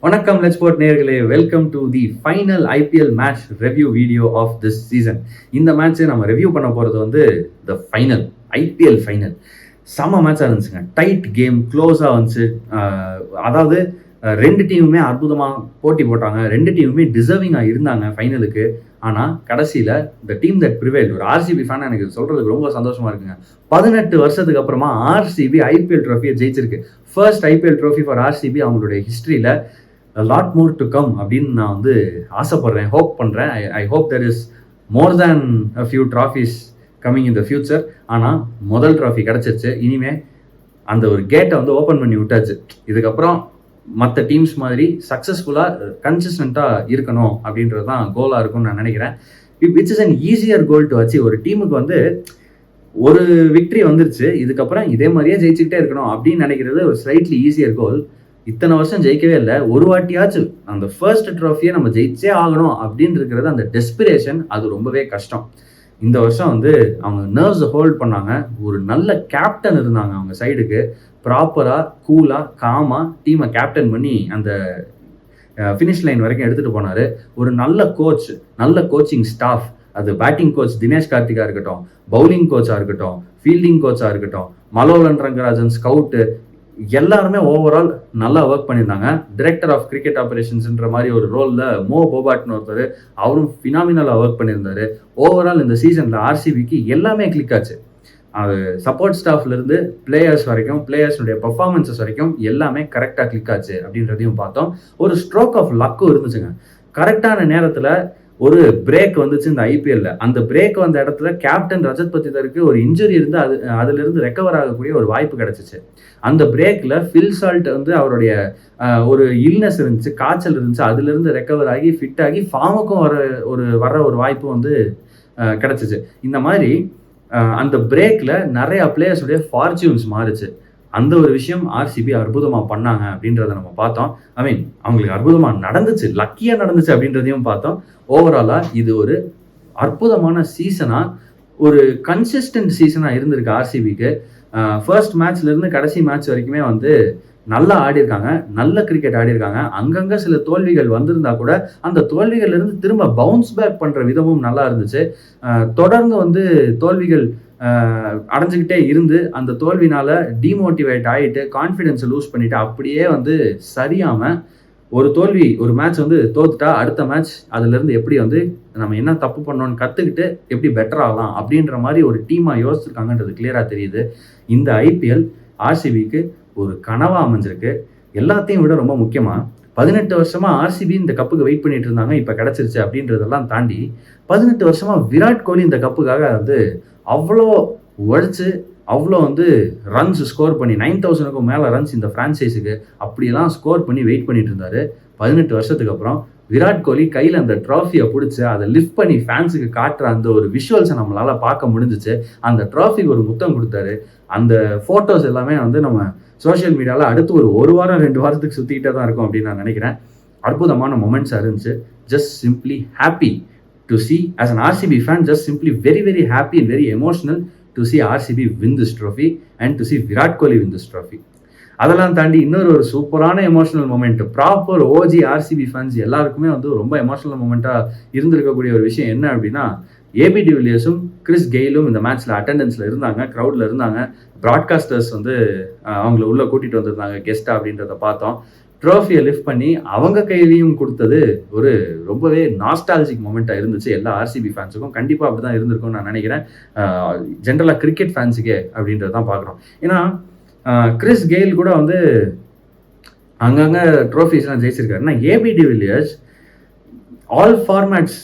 வணக்கம் let's sport நேயர்களே, welcome to the final IPL match review video of this season. இந்த மேட்ச்சை நம்ம ரிவ்யூ பண்ண போகிறது வந்து த ஃபைனல் ஐபிஎல் ஃபைனல். செம்ம மேட்சாக இருந்துச்சுங்க. டைட் கேம், க்ளோஸாக வந்துச்சு. அதாவது ரெண்டு டீமுமே அற்புதமாக போட்டி போட்டாங்க. ரெண்டு டீமுமே டிசர்விங்காக இருந்தாங்க ஃபைனலுக்கு. ஆனால் கடைசியில் த டீம் தட் ப்ரிவேல், ஒரு ஆர்சிபி ஃபேன் எனக்கு சொல்கிறதுக்கு ரொம்ப சந்தோஷமாக இருக்குங்க. 18 வருஷத்துக்கு அப்புறமா ஆர்சிபி ஐபிஎல் ட்ரோஃபியை ஜெயிச்சிருக்கு. First IPL trophy for RCB அவங்களுடைய ஹிஸ்ட்ரியில். லாட் மோர் டு கம் அப்படின்னு நான் வந்து ஆசைப்படுறேன், ஹோப் பண்ணுறேன். I hope there is more than a few trophies coming in the future. ஆனால் முதல் ட்ராஃபி கிடச்சிருச்சு. இனிமேல் அந்த ஒரு கேட்டை வந்து ஓப்பன் பண்ணி விட்டாச்சு. இதுக்கப்புறம் மற்ற டீம்ஸ் மாதிரி சக்ஸஸ்ஃபுல்லாக கன்சிஸ்டண்ட்டாக இருக்கணும் அப்படின்றது தான் கோலாக இருக்கும்னு நான் நினைக்கிறேன். Which is an easier goal to achieve. ஒரு டீமுக்கு வந்து ஒரு விக்ட்ரி வந்துருச்சு, இதுக்கப்புறம் இதே மாதிரியே ஜெயிச்சுக்கிட்டே இருக்கணும் அப்படின்னு நினைக்கிறது ஒரு ஸ்லைட்லி ஈஸியர் கோல். இத்தனை வருஷம் ஜெயிக்கவே இல்லை, ஒரு வாட்டியாச்சும் அந்த ஃபர்ஸ்ட் ட்ராஃபியை நம்ம ஜெயிச்சே ஆகணும் அப்படின்னு இருக்கிறது அந்த டெஸ்பிரேஷன், அது ரொம்பவே கஷ்டம். இந்த வருஷம் வந்து அவங்க நர்வ்ஸை ஹோல்ட் பண்ணாங்க. ஒரு நல்ல கேப்டன் இருந்தாங்க அவங்க சைடுக்கு. ப்ராப்பராக கூலாக காமாக டீமை கேப்டன் பண்ணி அந்த ஃபினிஷ் லைன் வரைக்கும் எடுத்துகிட்டு போனார். ஒரு நல்ல கோச், நல்ல கோச்சிங் ஸ்டாஃப், அது பேட்டிங் கோச் தினேஷ் கார்த்திகா இருக்கட்டும், பவுலிங் கோச்சாக இருக்கட்டும், ஃபீல்டிங் கோச்சாக இருக்கட்டும், மலோலன் ரங்கராஜன் ஸ்கவுட்டு, எல்லாருமே ஓவரால் நல்லா ஒர்க் பண்ணியிருந்தாங்க. டைரக்டர் ஆஃப் கிரிக்கெட் ஆபரேஷன்ஸ்ன்ற மாதிரி ஒரு ரோலில் மோ போபாட்னு ஒருத்தர், அவரும் ஃபினாமினலாக ஒர்க் பண்ணியிருந்தாரு. ஓவரால் இந்த சீசனில் ஆர்சிபிக்கு எல்லாமே கிளிக் ஆச்சு. அது சப்போர்ட் ஸ்டாஃப்லேருந்து பிளேயர்ஸ் வரைக்கும், பிளேயர்ஸுடைய பர்ஃபார்மன்ஸஸ் வரைக்கும் எல்லாமே கரெக்டாக கிளிக் ஆச்சு அப்படின்றதையும் பார்த்தோம். ஒரு ஸ்ட்ரோக் ஆஃப் லக்கும் இருந்துச்சுங்க. கரெக்டான நேரத்தில் ஒரு பிரேக் வந்துச்சு இந்த ஐபிஎல்ல. அந்த பிரேக் வந்த இடத்துல கேப்டன் ரஜத் பத்திதருக்கு ஒரு இன்ஜுரி இருந்து அதுலேருந்து ரெக்கவர் ஆகக்கூடிய ஒரு வாய்ப்பு கிடைச்சிச்சு. அந்த பிரேக்கில் ஃபில் சால்ட் வந்து அவருடைய ஒரு இல்னஸ் இருந்துச்சு, காய்ச்சல் இருந்துச்சு, அதுலேருந்து ரெக்கவர் ஆகி ஃபிட் ஆகி ஃபார்முக்கும் வர ஒரு வாய்ப்பு வந்து கிடைச்சிச்சு. இந்த மாதிரி அந்த பிரேக்கில் நிறைய பிளேயர்ஸுடைய ஃபார்ச்சூன்ஸ் மாறுச்சு. அந்த ஒரு விஷயம் ஆர்சிபி அற்புதமாக பண்ணாங்க அப்படின்றத நம்ம பார்த்தோம். அவங்களுக்கு அற்புதமாக நடந்துச்சு, லக்கியாக நடந்துச்சு அப்படின்றதையும் பார்த்தோம். ஓவராலாக இது ஒரு அற்புதமான சீசனாக, ஒரு கன்சிஸ்டன்ட் சீசனாக இருந்திருக்கு ஆர்சிபிக்கு. ஃபர்ஸ்ட் மேட்ச்லேருந்து கடைசி மேட்ச் வரைக்குமே வந்து நல்லா ஆடிருக்காங்க, நல்ல கிரிக்கெட் ஆடிருக்காங்க. அங்கங்கே சில தோல்விகள் வந்திருந்தா கூட அந்த தோல்விகள்லேருந்து திரும்ப பவுன்ஸ் பேக் பண்ணுற விதமும் நல்லா இருந்துச்சு. தொடர்ந்து வந்து தோல்விகள் அடைஞ்சுக்கிட்டே இருந்து அந்த தோல்வினால டிமோட்டிவேட் ஆகிட்டு கான்ஃபிடென்ஸை லூஸ் பண்ணிட்டு அப்படியே வந்து சரியாமல் ஒரு மேட்ச் வந்து தோத்துட்டா அடுத்த மேட்ச் அதுலேருந்து எப்படி வந்து நம்ம என்ன தப்பு பண்ணோன்னு கற்றுக்கிட்டு எப்படி பெட்டர் ஆகலாம் அப்படின்ற மாதிரி ஒரு டீமாக யோசிச்சிருக்காங்கன்றது கிளியராக தெரியுது. இந்த ஐபிஎல் ஆர்சிபிக்கு ஒரு கனவா அமைஞ்சிருக்கு. எல்லாத்தையும் விட ரொம்ப முக்கியமாக 18 வருஷமாக ஆர்சிபி இந்த கப்புக்கு வெயிட் பண்ணிட்டு இருந்தாங்க, இப்போ கிடச்சிருச்சு அப்படின்றதெல்லாம் தாண்டி 18 வருஷமாக விராட் கோலி இந்த கப்புக்காக வந்து அவ்வளோ உழைச்சு, அவ்வளோ வந்து ரன்ஸ் ஸ்கோர் பண்ணி 9000க்கும் மேலே ரன்ஸ் இந்த ஃப்ரான்ச்சைஸுக்கு அப்படியெல்லாம் ஸ்கோர் பண்ணி வெயிட் பண்ணிட்டு இருந்தார். 18 வருஷத்துக்கு அப்புறம் விராட் கோலி கையில் அந்த ட்ராஃபியை பிடிச்சி அதை லிஃப்ட் பண்ணி ஃபேன்ஸுக்கு காட்டுற அந்த ஒரு விஷுவல்ஸை நம்மளால் பார்க்க முடிஞ்சிச்சு. அந்த ட்ராஃபிக்கு ஒரு முத்தம் கொடுத்தாரு. அந்த ஃபோட்டோஸ் எல்லாமே வந்து நம்ம சோஷியல் மீடியாவில் அடுத்து ஒரு வாரம் 2 வாரத்துக்கு சுற்றிக்கிட்டே தான் இருக்கும் அப்படின்னு நான் நினைக்கிறேன். அற்புதமான மொமெண்ட்ஸாக இருந்துச்சு. Just simply happy to see, as an RCB fan, just simply very very happy and very emotional to see RCB win this trophy and to see Virat Kohli win this trophy. அதெல்லாம் தாண்டி இன்னொரு சூப்பரான emotional moment, proper OG RCB fans எல்லாருக்குமே வந்து ரொம்ப emotional மூமெண்ட்டாக இருந்திருக்கக்கூடிய ஒரு விஷயம் என்ன அப்படின்னா, ஏபி டிவிலியர்ஸும் கிறிஸ் கெயிலும் இந்த மேட்ச்சில் அட்டெண்டன்ஸில் இருந்தாங்க, க்ரௌடில் இருந்தாங்க. ப்ராட்காஸ்டர்ஸ் வந்து அவங்கள உள்ளே கூட்டிகிட்டு வந்திருந்தாங்க கெஸ்ட்டாக அப்படின்றத பார்த்தோம். ட்ரோஃபியை லிஃப்ட் பண்ணி அவங்க கையிலையும் கொடுத்தது ஒரு ரொம்பவே நாஸ்டாலஜிக் மூமெண்ட்டாக இருந்துச்சு எல்லா ஆர்சிபி ஃபேன்ஸுக்கும். கண்டிப்பாக அப்படி தான் இருந்திருக்கும்னு நான் நினைக்கிறேன். ஜென்ரலாக கிரிக்கெட் ஃபேன்ஸுக்கே அப்படின்றது தான் பார்க்குறோம். ஏன்னா கிறிஸ் கெயில் கூட வந்து அங்கங்கே ட்ரோஃபீஸ்லாம் ஜெயிச்சிருக்காருன்னா, ஏபி டிவிலியர்ஸ் ஆல் ஃபார்மேட்ஸ்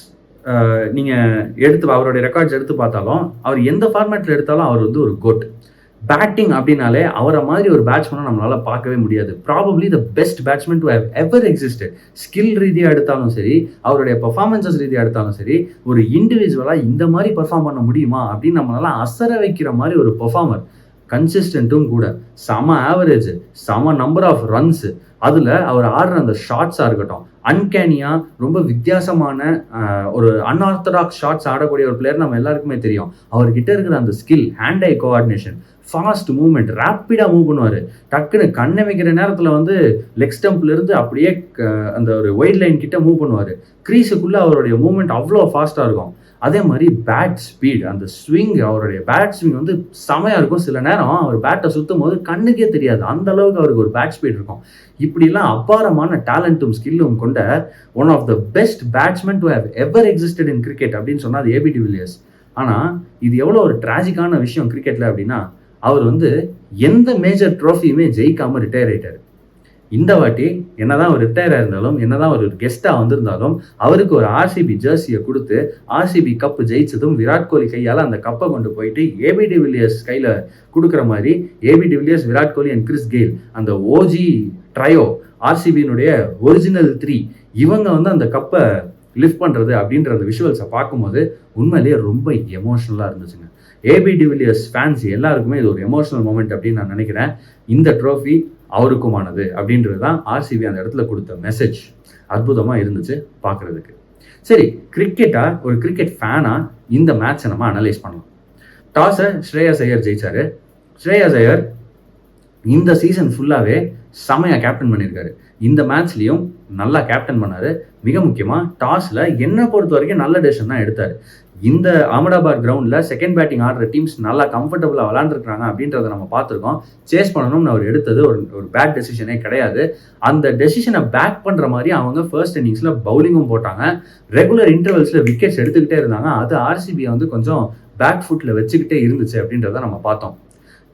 நீங்கள் அவருடைய ரெக்கார்ட்ஸ் எடுத்து பார்த்தாலும், அவர் எந்த ஃபார்மேட்டில் எடுத்தாலும் அவர் வந்து ஒரு கோட். பேட்டிங் அப்படின்னாலே அவரை மாதிரி ஒரு பேட்ஸ்மேனை நம்மளால் பார்க்கவே முடியாது. Probably the best batsman to have ever existed. Skill ரீதியாக எடுத்தாலும் சரி, அவருடைய பர்ஃபார்மன்ஸஸ் ரீதியாக எடுத்தாலும் சரி, ஒரு இண்டிவிஜுவலாக இந்த மாதிரி பர்ஃபார்ம் பண்ண முடியுமா அப்படின்னு நம்மளால அசர வைக்கிற மாதிரி ஒரு பெர்ஃபார்மர். கன்சிஸ்டன்ட்டும் கூட, செம ஆவரேஜ், செம நம்பர் ஆஃப் ரன்ஸ், அதில் அவர் ஆடுற அந்த ஷாட்ஸாக இருக்கட்டும், அன்கேனியாக ரொம்ப வித்தியாசமான ஒரு அன்ஆர்த்தடாக்ஸ் ஷாட்ஸ் ஆடக்கூடிய ஒரு பிளேயர் நம்ம எல்லாருக்குமே தெரியும். அவர்கிட்ட இருக்கிற அந்த skill, hand eye coordination, fast movement, ரேப்பிடாக மூவ் பண்ணுவார். டக்குன்னு கண்ணை வைக்கிற நேரத்தில் வந்து லெக் ஸ்டம்ப்லேருந்து அப்படியே அந்த ஒரு ஒயிட் லைன் கிட்ட மூவ் பண்ணுவார். க்ரீஸுக்குள்ளே அவருடைய மூவ்மெண்ட் அவ்வளோ ஃபாஸ்ட்டாக இருக்கும். அதே மாதிரி பேட் ஸ்பீட், அந்த ஸ்விங், அவருடைய பேட் ஸ்விங் வந்து செமையாக இருக்கும். சில நேரம் அவர் பேட்டை சுற்றும் போது கண்ணுக்கே தெரியாது, அந்த அளவுக்கு அவருக்கு ஒரு பேட் ஸ்பீட் இருக்கும். இப்படிலாம் அபாரமான டேலண்ட்டும் ஸ்கில்லும் கொண்ட one of the best batsman to have ever existed in cricket அப்படின்னு சொன்னால் அது ஏபி டிவிலியர்ஸ். ஆனால் இது எவ்வளோ ஒரு ட்ராஜிக்கான விஷயம் கிரிக்கெட்டில் அப்படின்னா, அவர் வந்து எந்த மேஜர் ட்ராஃபியுமே ஜெயிக்காமல் ரிட்டையர் ஆகிட்டார். இந்த வாட்டி என்னதான் அவர் ரிட்டையர் ஆயிருந்தாலும், என்னதான் ஒரு கெஸ்ட்டாக வந்திருந்தாலும், அவருக்கு ஒரு ஆர்சிபி ஜெர்சியை கொடுத்து ஆர்சிபி கப்பு ஜெயிச்சதும் விராட் கோலி கையால் அந்த கப்பை கொண்டு போயிட்டு ஏபி டிவிலியர்ஸ் கையில் கொடுக்குற மாதிரி, AB de Villiers, Virat Kohli and Chris Gayle, அந்த ஓஜி ட்ரையோ, ஆர்சிபியினுடைய ஒரிஜினல் 3, இவங்க வந்து அந்த கப்பை லிஃப்ட் பண்ணுறது அப்படின்ற அந்த விஷுவல்ஸை பார்க்கும்போது உண்மையிலேயே ரொம்ப எமோஷ்னலாக இருந்துச்சுங்க. ஏபி டிவிலியர்ஸ் ஃபேன்ஸ் எல்லாருக்குமே இது ஒரு எமோஷனல் மூமெண்ட் அப்படின்னு நான் நினைக்கிறேன். இந்த ட்ரோஃபி அவருக்குமானது அப்படின்றது தான் ஆர்சிபி அந்த இடத்துல கொடுத்த மெசேஜ். அற்புதமாக இருந்துச்சு பார்க்குறதுக்கு. சரி, ஒரு கிரிக்கெட் ஃபேனாக இந்த மேட்சை நம்ம அனலைஸ் பண்ணலாம். டாஸை ஸ்ரேயஸ் ஐயர் ஜெயிச்சாரு. ஸ்ரேயஸ் ஐயர் இந்த சீசன் ஃபுல்லாகவே செமையாக கேப்டன் பண்ணியிருக்காரு. இந்த மேட்ச்லேயும் நல்லா கேப்டன் பண்ணார். மிக முக்கியமாக டாஸில் என்னை பொறுத்த வரைக்கும் நல்ல டெசிஷன் தான் எடுத்தார். இந்த அகமதாபாத் கிரவுண்டில் செகண்ட் பேட்டிங் ஆடுற டீம்ஸ் நல்லா கம்ஃபர்டபுளாக விளாண்டுருக்காங்க அப்படின்றத நம்ம பார்த்துருக்கோம். சேஸ் பண்ணணும்னு அவர் எடுத்தது ஒரு பேட் டெசிஷனே கிடையாது. அந்த டெசிஷனை பேக் பண்ணுற மாதிரி அவங்க ஃபர்ஸ்ட் இன்னிங்ஸில் பவுலிங்கும் போட்டாங்க. ரெகுலர் இன்டர்வல்ஸில் விக்கெட்ஸ் எடுத்துக்கிட்டே இருந்தாங்க. அது ஆர்சிபியை வந்து கொஞ்சம் பேக் ஃபுட்டில் வச்சுக்கிட்டே இருந்துச்சு அப்படின்றத நம்ம பார்த்தோம்.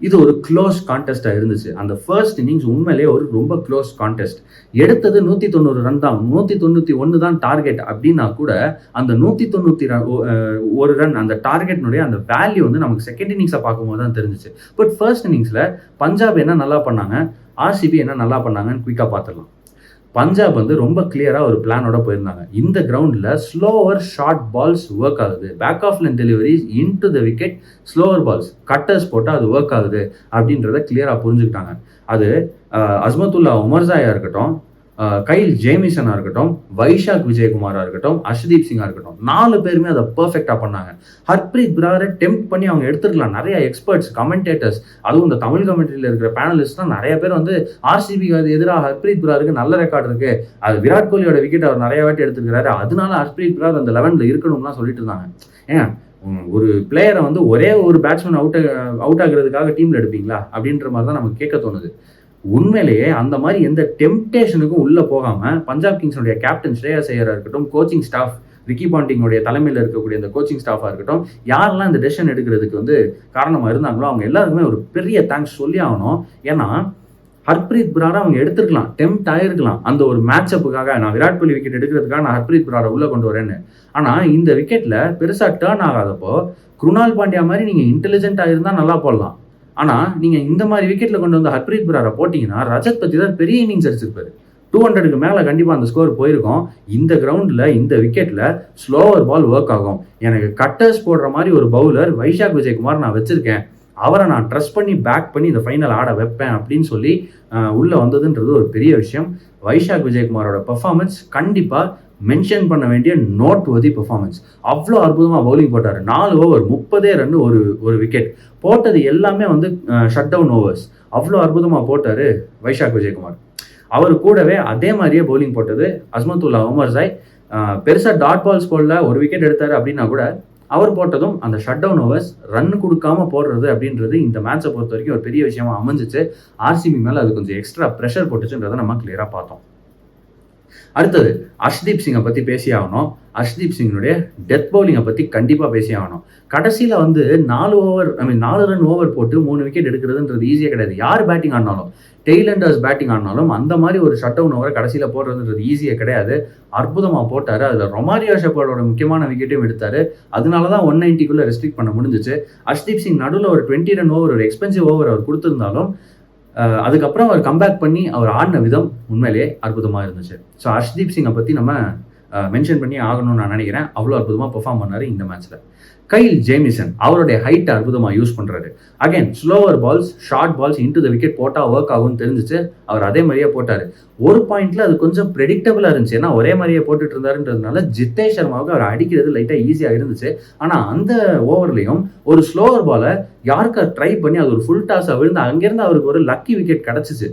இது ஒரு க்ளோஸ் கான்டெஸ்டாக இருந்துச்சு. அந்த ஃபர்ஸ்ட் இன்னிங்ஸ் உண்மையிலேயே ஒரு ரொம்ப க்ளோஸ் கான்டெஸ்ட். எடுத்தது 190 ரன் தான், 191 தான் டார்கெட் அப்படின்னா கூட அந்த 191 ரன் அந்த டார்கெட்னுடைய அந்த வேல்யூ வந்து நமக்கு செகண்ட் இன்னிங்ஸை பார்க்கும்போது தான் தெரிஞ்சிச்சு. பட் ஃபர்ஸ்ட் இன்னிங்ஸில் பஞ்சாப் என்ன நல்லா பண்ணாங்க, ஆர்சிபி என்ன நல்லா பண்ணாங்கன்னு குயிக்காக பார்த்துடலாம். பஞ்சாப் வந்து ரொம்ப கிளியராக ஒரு பிளானோட போயிருந்தாங்க. இந்த கிரவுண்டில் ஸ்லோவர் ஷார்ட் பால்ஸ் ஒர்க் ஆகுது, back of line deliveries into the wicket, slower balls cutters போட்டால் அது ஒர்க் ஆகுது அப்படின்றத கிளியராக புரிஞ்சுக்கிட்டாங்க. அது அஸ்மத்துல்லா உமர்சாயா இருக்கட்டும், கைல் ஜேமிசனாக இருக்கட்டும், வைஷாக் விஜயகுமாராக இருக்கட்டும், அஷ்தீப் சிங்காக இருக்கட்டும், 4 பேருமே அதை பர்ஃபெக்டாக பண்ணாங்க. ஹர்ப்ரீத் பிராரை டெம்ப்ட் பண்ணி அவங்க எடுத்துருக்கலாம். நிறைய எக்ஸ்பர்ட்ஸ், கமெண்டேட்டர்ஸ், அதுவும் இந்த தமிழ் கமெண்ட்ரியில் இருக்கிற பேனலிஸ்ட்லாம் நிறைய பேர் வந்து ஆர்சிபிக்கு அது எதிராக ஹர்ப்ரீத் பிராருக்கு நல்ல ரெக்கார்டு இருக்கு, அது விராட் கோலியோட விக்கெட் அவர் நிறைய வாட்டி எடுத்துருக்கிறாரு, அதனால ஹர்ப்ரீத் பிரார் அந்த 11ல் இருக்கணும்லாம் சொல்லிட்டு இருந்தாங்க. ஏன் ஒரு பிளேயரை வந்து ஒரே ஒரு பேட்ஸ்மேன் அவுட் ஆகுறதுக்காக டீமில் எடுப்பீங்களா அப்படின்ற மாதிரி தான் நமக்கு கேட்க தோணுது. உண்மையிலேயே அந்த மாதிரி எந்த டெம்ப்டேஷனுக்கும் உள்ளே போகாமல் பஞ்சாப் கிங்ஸுடைய கேப்டன் ஸ்ரேயஸ் ஐயராக இருக்கட்டும், கோச்சிங் ஸ்டாஃப் ரிக்கி பாண்டிங்கோடைய தலைமையில் இருக்கக்கூடிய இந்த கோச்சிங் ஸ்டாஃபாக இருக்கட்டும், யாரெல்லாம் இந்த டெசிஷன் எடுக்கிறதுக்கு வந்து காரணமாக இருந்தாங்களோ அவங்க எல்லாருக்குமே ஒரு பெரிய தேங்க்ஸ் சொல்லி ஆகணும். ஏன்னா ஹர்ப்ரீத் பிராரை அவங்க எடுத்துருக்கலாம், டெம்ப்ட் ஆகிருக்கலாம் அந்த ஒரு மேட்சப்புக்காக, நான் விராட் கோலி விக்கெட் எடுக்கிறதுக்காக நான் ஹர்ப்ரீத் பிராரை உள்ளே கொண்டு வரேன்னு. ஆனால் இந்த விக்கெட்டில் பெருசாக டேர்ன் ஆகாதப்போ குருணால் பாண்டியா மாதிரி நீங்கள் இன்டெலிஜென்ட்டாக இருந்தால் நல்லா போடலாம். ஆனால் நீங்கள் இந்த மாதிரி விக்கெட்டில் கொண்டு வந்து ஹர்ப்ரீத் பிராரை போட்டிங்கன்னா ரஜத் பத்தி தான் பெரிய இன்னிங்ஸ் அடிச்சிருப்பாரு. 200க்கு மேலே கண்டிப்பாக அந்த ஸ்கோர் போயிருக்கும். இந்த கிரவுண்டில் இந்த விக்கெட்டில் ஸ்லோவர் பால் ஒர்க் ஆகும். எனக்கு கட்டர்ஸ் போடுற மாதிரி ஒரு பவுலர் வைஷாக் விஜயகுமார் நான் வச்சுருக்கேன், அவரை நான் ட்ரஸ்ட் பண்ணி பேக் பண்ணி இந்த ஃபைனல் ஆட வைப்பேன் அப்படின்னு சொல்லி உள்ளே வந்ததுன்றது ஒரு பெரிய விஷயம். வைஷாக் விஜயகுமாரோட பெர்ஃபார்மன்ஸ் கண்டிப்பாக மென்ஷன் பண்ண வேண்டிய நோட் வதி பெர்ஃபார்மன்ஸ். அவ்வளோ அற்புதமாக பவுலிங் போட்டார். 4 ஓவர் 30 ரன், ஒரு விக்கெட் போட்டது எல்லாமே வந்து ஷட் டவுன் ஓவர்ஸ். அவ்வளோ அற்புதமாக போட்டார் வைஷாக் விஜயகுமார். அவர் கூடவே அதே மாதிரியே பவுலிங் போட்டது அஸ்மத்துல்லா உமர்சாய். பெருசாக டாட் பால்ஸ் போடல, ஒரு விக்கெட் எடுத்தார் அப்படின்னா கூட அவர் போட்டதும் அந்த ஷட் டவுன் ஓவர்ஸ் ரன் கொடுக்காம போடுறது அப்படின்றது இந்த மேட்சை பொறுத்த வரைக்கும் ஒரு பெரிய விஷயமா அமைஞ்சிச்சு. ஆர்சிபி மேலே அது கொஞ்சம் எக்ஸ்ட்ரா ப்ரெஷர் போட்டுச்சுன்றதை நம்ம கிளியராக பார்த்தோம். அடுத்தது அஷ்தீப் சிங்கை பற்றி பேசி ஆகணும். அஷ்தீப் சிங்கினுடைய டெத் பவுலிங்கை பற்றி கண்டிப்பாக பேசி ஆகணும். கடைசியில் வந்து 4 ரன் ஓவர் போட்டு 3 விக்கெட் எடுக்கிறதுன்றது ஈஸியாக கிடையாது. யார் பேட்டிங் ஆடினாலும், டெய்லண்டர்ஸ் பேட்டிங் ஆடினாலும் அந்த மாதிரி ஒரு ஷட் டவுன் ஓவரை கடைசியில் போடுறதுன்றது ஈஸியாக கிடையாது. அற்புதமாக போட்டார். அதில் ரொமாரியோ ஷெப்பர்டோட முக்கியமான விக்கெட்டையும் எடுத்தார். அதனால தான் 190க்குள்ளே ரெஸ்ட்ரிக்ட் பண்ண முடிஞ்சிச்சு. அஷ்தீப் சிங் நடுவில் ஒரு 20 ரன் ஓவர், ஒரு எக்ஸ்பென்சிவ் ஓவர் அவர் கொடுத்துருந்தாலும் அதுக்கப்புறம் அவர் கம்பேக் பண்ணி அவர் ஆடின விதம் உண்மையிலேயே அற்புதமாக இருந்துச்சு. ஸோ அஷ்தீப் சிங்கை பற்றி நம்ம மென்ஷன் பண்ணி ஆகணும்னு நான் நினைக்கிறேன். அவ்வளோ அற்புதமாக பெர்ஃபார்ம் பண்ணார் இந்த மேட்ச்சில். கைல் ஜேமிசன் அவருடைய ஹைட் அற்புதமாக யூஸ் பண்ணுறாரு. Again slower balls, short balls into the wicket போட்டால் ஒர்க் ஆகும்னு தெரிஞ்சிச்சு. அவர் அதே மாதிரியே போட்டார். ஒரு பாயிண்ட்ல அது கொஞ்சம் ப்ரெடிக்டபிளாக இருந்துச்சு. ஏன்னா ஒரே மாதிரியே போட்டுட்டு இருந்தாருன்றதுனால ஜித்தேஷ் சர்மாவுக்கு அவர் அடிக்கிறது லைட்டாக ஈஸியாக இருந்துச்சு. ஆனால் அந்த ஓவர்லையும் ஒரு ஸ்லோவர் பாலை யாருக்கா ட்ரை பண்ணி அது ஒரு ஃபுல் டாஸாக விழுந்து அங்கேருந்து அவருக்கு ஒரு லக்கி விக்கெட் கிடச்சிச்சு.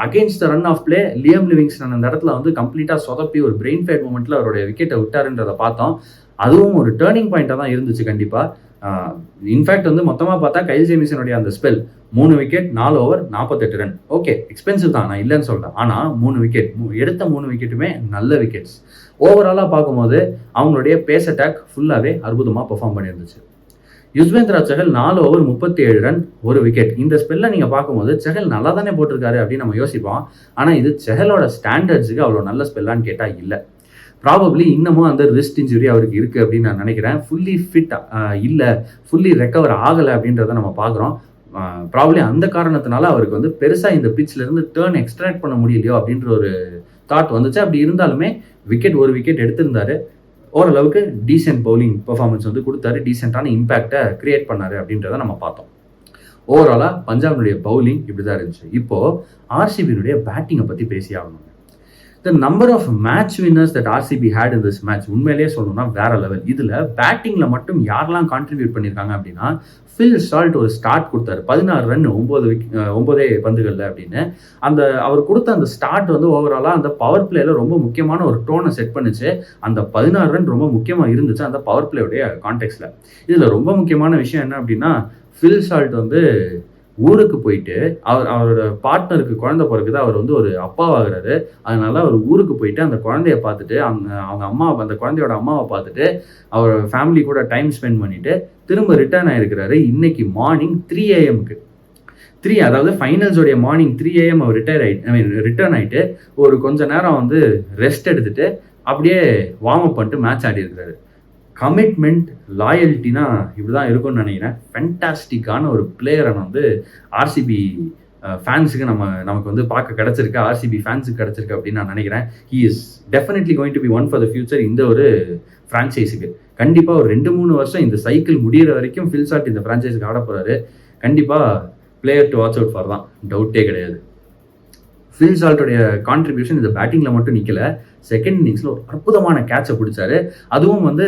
Against the run of play Liam Livingstone அந்த இடத்துல வந்து கம்ப்ளீட்டாக சொதப்பி ஒரு பிரெயின் ஃபேட் மூமெண்ட்டில் அவருடைய விக்கெட்டை விட்டாருன்றதை பார்த்தோம். அதுவும் ஒரு டேர்னிங் பாயிண்டாக தான் இருந்துச்சு கண்டிப்பாக. இன்ஃபேக்ட் வந்து மொத்தமாக பார்த்தா கைல் ஜேமிசனுடைய அந்த spell 3 wicket 4 over 48 run. Okay, expensive தான், நான் இல்லைன்னு சொல்கிறேன். ஆனால் 3 விக்கெட் எடுத்த 3 விக்கெட்டுமே நல்ல விக்கெட்ஸ். ஓவராலாக பார்க்கும்போது அவங்களுடைய பேஸ் அட்டாக் ஃபுல்லாகவே அற்புதமாக பெர்ஃபார்ம் பண்ணியிருந்துச்சு. Yuzvendra Chahal 4 over 37 run 1 wicket. இந்த ஸ்பெல்லை நீங்கள் பார்க்கும்போது செஹல் நல்லா தானே போட்டிருக்காரு அப்படின்னு நம்ம யோசிப்போம். ஆனால் இது செஹலோட ஸ்டாண்டர்ட்ஸுக்கு அவ்வளோ நல்ல ஸ்பெல்லான்னு கேட்டால் இல்லை. ப்ராபப்ளி இன்னமும் அந்த ரிஸ்ட் இன்ஜுரி அவருக்கு இருக்குது அப்படின்னு நான் நினைக்கிறேன். ஃபுல்லி ஃபிட் இல்லை, ஃபுல்லி ரெக்கவர் ஆகலை அப்படின்றத நம்ம பார்க்குறோம். ப்ராபப்ளி அந்த காரணத்தினால அவருக்கு வந்து பெருசாக இந்த பிட்ச்லேருந்து டேர்ன் எக்ஸ்ட்ராக்ட் பண்ண முடியலையோ அப்படின்ற ஒரு தாட் வந்துச்சு. அப்படி இருந்தாலுமே ஒரு விக்கெட் எடுத்திருந்தாரு. ஓரளவுக்கு டீசென்ட் பவுலிங் பெர்ஃபார்மன்ஸ் வந்து கொடுத்தாரு, டீசென்டான இம்பேக்டை கிரியேட் பண்ணாரு அப்படின்றத நம்ம பார்த்தோம். ஓவராலாக பஞ்சாபினுடைய பவுலிங் இப்படி தான் இருந்துச்சு. இப்போது ஆர்சிபியினுடைய பேட்டிங்கை பற்றி பேசி ஆகணும். The number of match winners that RCB had in this match உண்மையிலேயே சொல்லணும்னா வேற லெவல். இதில் பேட்டிங்கில் மட்டும் யாரெல்லாம் கான்ட்ரிபியூட் பண்ணியிருக்காங்க அப்படின்னா, ஃபில் சால்ட் ஒரு ஸ்டார்ட் கொடுத்தாரு. 16 ரன் 9 பந்துகளில் அப்படின்னு. அவர் கொடுத்த அந்த ஸ்டார்ட் வந்து ஓவராலாக அந்த பவர் பிளேயில் ரொம்ப முக்கியமான ஒரு டோனை செட் பண்ணிச்சு. அந்த 16 ரன் ரொம்ப முக்கியமாக இருந்துச்சு அந்த பவர் பிளேயுடைய கான்டெக்ட்ல. இதில் ரொம்ப முக்கியமான விஷயம் என்ன அப்படின்னா, ஃபில் சால்ட் வந்து ஊருக்கு போயிட்டு அவரோட பார்ட்னருக்கு குழந்தை பிறகுது. அவர் வந்து ஒரு அப்பாவாகிறாரு. அதனால அவர் ஊருக்கு போயிட்டு அந்த குழந்தைய பார்த்துட்டு அந்த குழந்தையோட அம்மாவை பார்த்துட்டு அவர் ஃபேமிலி கூட டைம் ஸ்பெண்ட் பண்ணிட்டு திரும்ப ரிட்டர்ன் ஆயிருக்கிறாரு. இன்னைக்கு மார்னிங் 3 AM-க்கு அதாவது ஃபைனல்ஸோடைய மார்னிங் 3 AM அவர் ரிட்டர்ன் ஆகிட்டு ஒரு கொஞ்ச நேரம் வந்து ரெஸ்ட் எடுத்துட்டு அப்படியே வார்ம் அப் பண்ணிட்டு மேட்ச் ஆடி இருக்கிறாரு. கமிட்மெண்ட், லாயல்ட்டினா இப்படிதான் இருக்கும்னு நினைக்கிறேன். ஃபென்டாஸ்டிக்கான ஒரு பிளேயரை வந்து ஆர்சிபி ஃபேன்ஸுக்கு நமக்கு வந்து பார்க்க கிடச்சிருக்கு, ஆர்சிபி ஃபேன்ஸுக்கு கிடச்சிருக்கு அப்படின்னு நான் நினைக்கிறேன். He is definitely going to be one for the future. இந்த ஒரு ஃப்ரான்ச்சைஸுக்கு கண்டிப்பாக ஒரு 2-3 வருஷம் இந்த சைக்கிள் முடிகிற வரைக்கும் ஃபில் சால்ட் இந்த ஃப்ரான்ச்சைஸுக்கு ஆட போகிறாரு. கண்டிப்பாக player to watch out for தான், டவுட்டே கிடையாது. ஃபில் சால்ட்டோடைய கான்ட்ரிபியூஷன் இந்த பேட்டிங்கில் மட்டும் நிற்கல, செகண்ட் இன்னிங்ஸில் ஒரு அற்புதமான கேட்சை பிடிச்சாரு. அதுவும் வந்து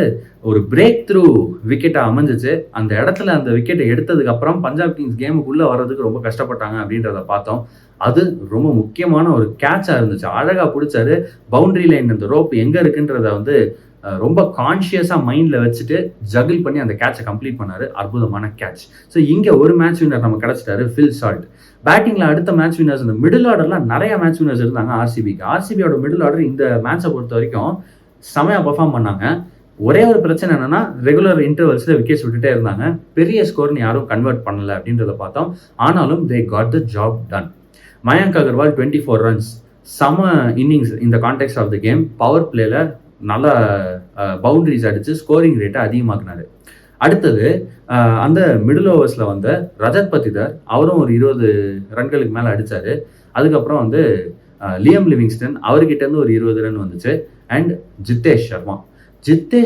ஒரு பிரேக் த்ரூ விக்கெட்டாக அமைஞ்சிச்சு. அந்த இடத்துல அந்த விக்கெட்டை எடுத்ததுக்கப்புறம் பஞ்சாப் கிங்ஸ் கேமுக்குள்ளே வர்றதுக்கு ரொம்ப கஷ்டப்பட்டாங்க அப்படின்றத பார்த்தோம். அது ரொம்ப முக்கியமான ஒரு கேட்சாக இருந்துச்சு. அழகாக பிடிச்சாரு. பவுண்டரி லைன் அந்த ரோப் எங்கே இருக்குன்றத வந்து ரொம்ப கான்ஷியஸாக மைண்டில் வச்சுட்டு ஜகிள் பண்ணி அந்த கேட்சை கம்ப்ளீட் பண்ணார். அற்புதமான கேட்ச். ஸோ இங்கே ஒரு மேட்ச் வின்னர் நம்ம கிடச்சிட்டாரு, ஃபில் சால்ட். பேட்டிங்கில் அடுத்த மேட்ச் வின்னர்ஸ் இந்த மிடில் ஆர்டர்லாம் நிறைய மேட்ச் வின்னர்ஸ் இருந்தாங்க ஆர்சிபிக்கு. ஆர்சிபியோட மிடில் ஆர்டர் இந்த மேட்சை பொறுத்த வரைக்கும் செமையாக பர்ஃபார்ம் பண்ணாங்க. ஒரே ஒரு பிரச்சனை என்னன்னா, ரெகுலர் இன்டர்வல்ஸில் விக்கெட்ஸ் விட்டுட்டே இருந்தாங்க. பெரிய ஸ்கோர்னு யாரும் கன்வெர்ட் பண்ணலை அப்படின்றத பார்த்தோம். ஆனாலும் they got the job done. Mayank Agarwal 24 runs, சம இன்னிங்ஸ் இந்த context of the game. Power பிளேல நல்ல பவுண்டரிஸ் அடித்து ஸ்கோரிங் ரேட்டை அதிகமாக்குனாரு. அடுத்தது அந்த மிடில் ஓவர்ஸில் வந்து ரஜத் பத்திதர், அவரும் ஒரு 20 ரன்களுக்கு மேலே அடித்தார். அதுக்கப்புறம் வந்து லியம் லிவிங்ஸ்டன், அவர்கிட்டேருந்து ஒரு 20 ரன் வந்துச்சு. அண்ட் ஜித்தேஷ்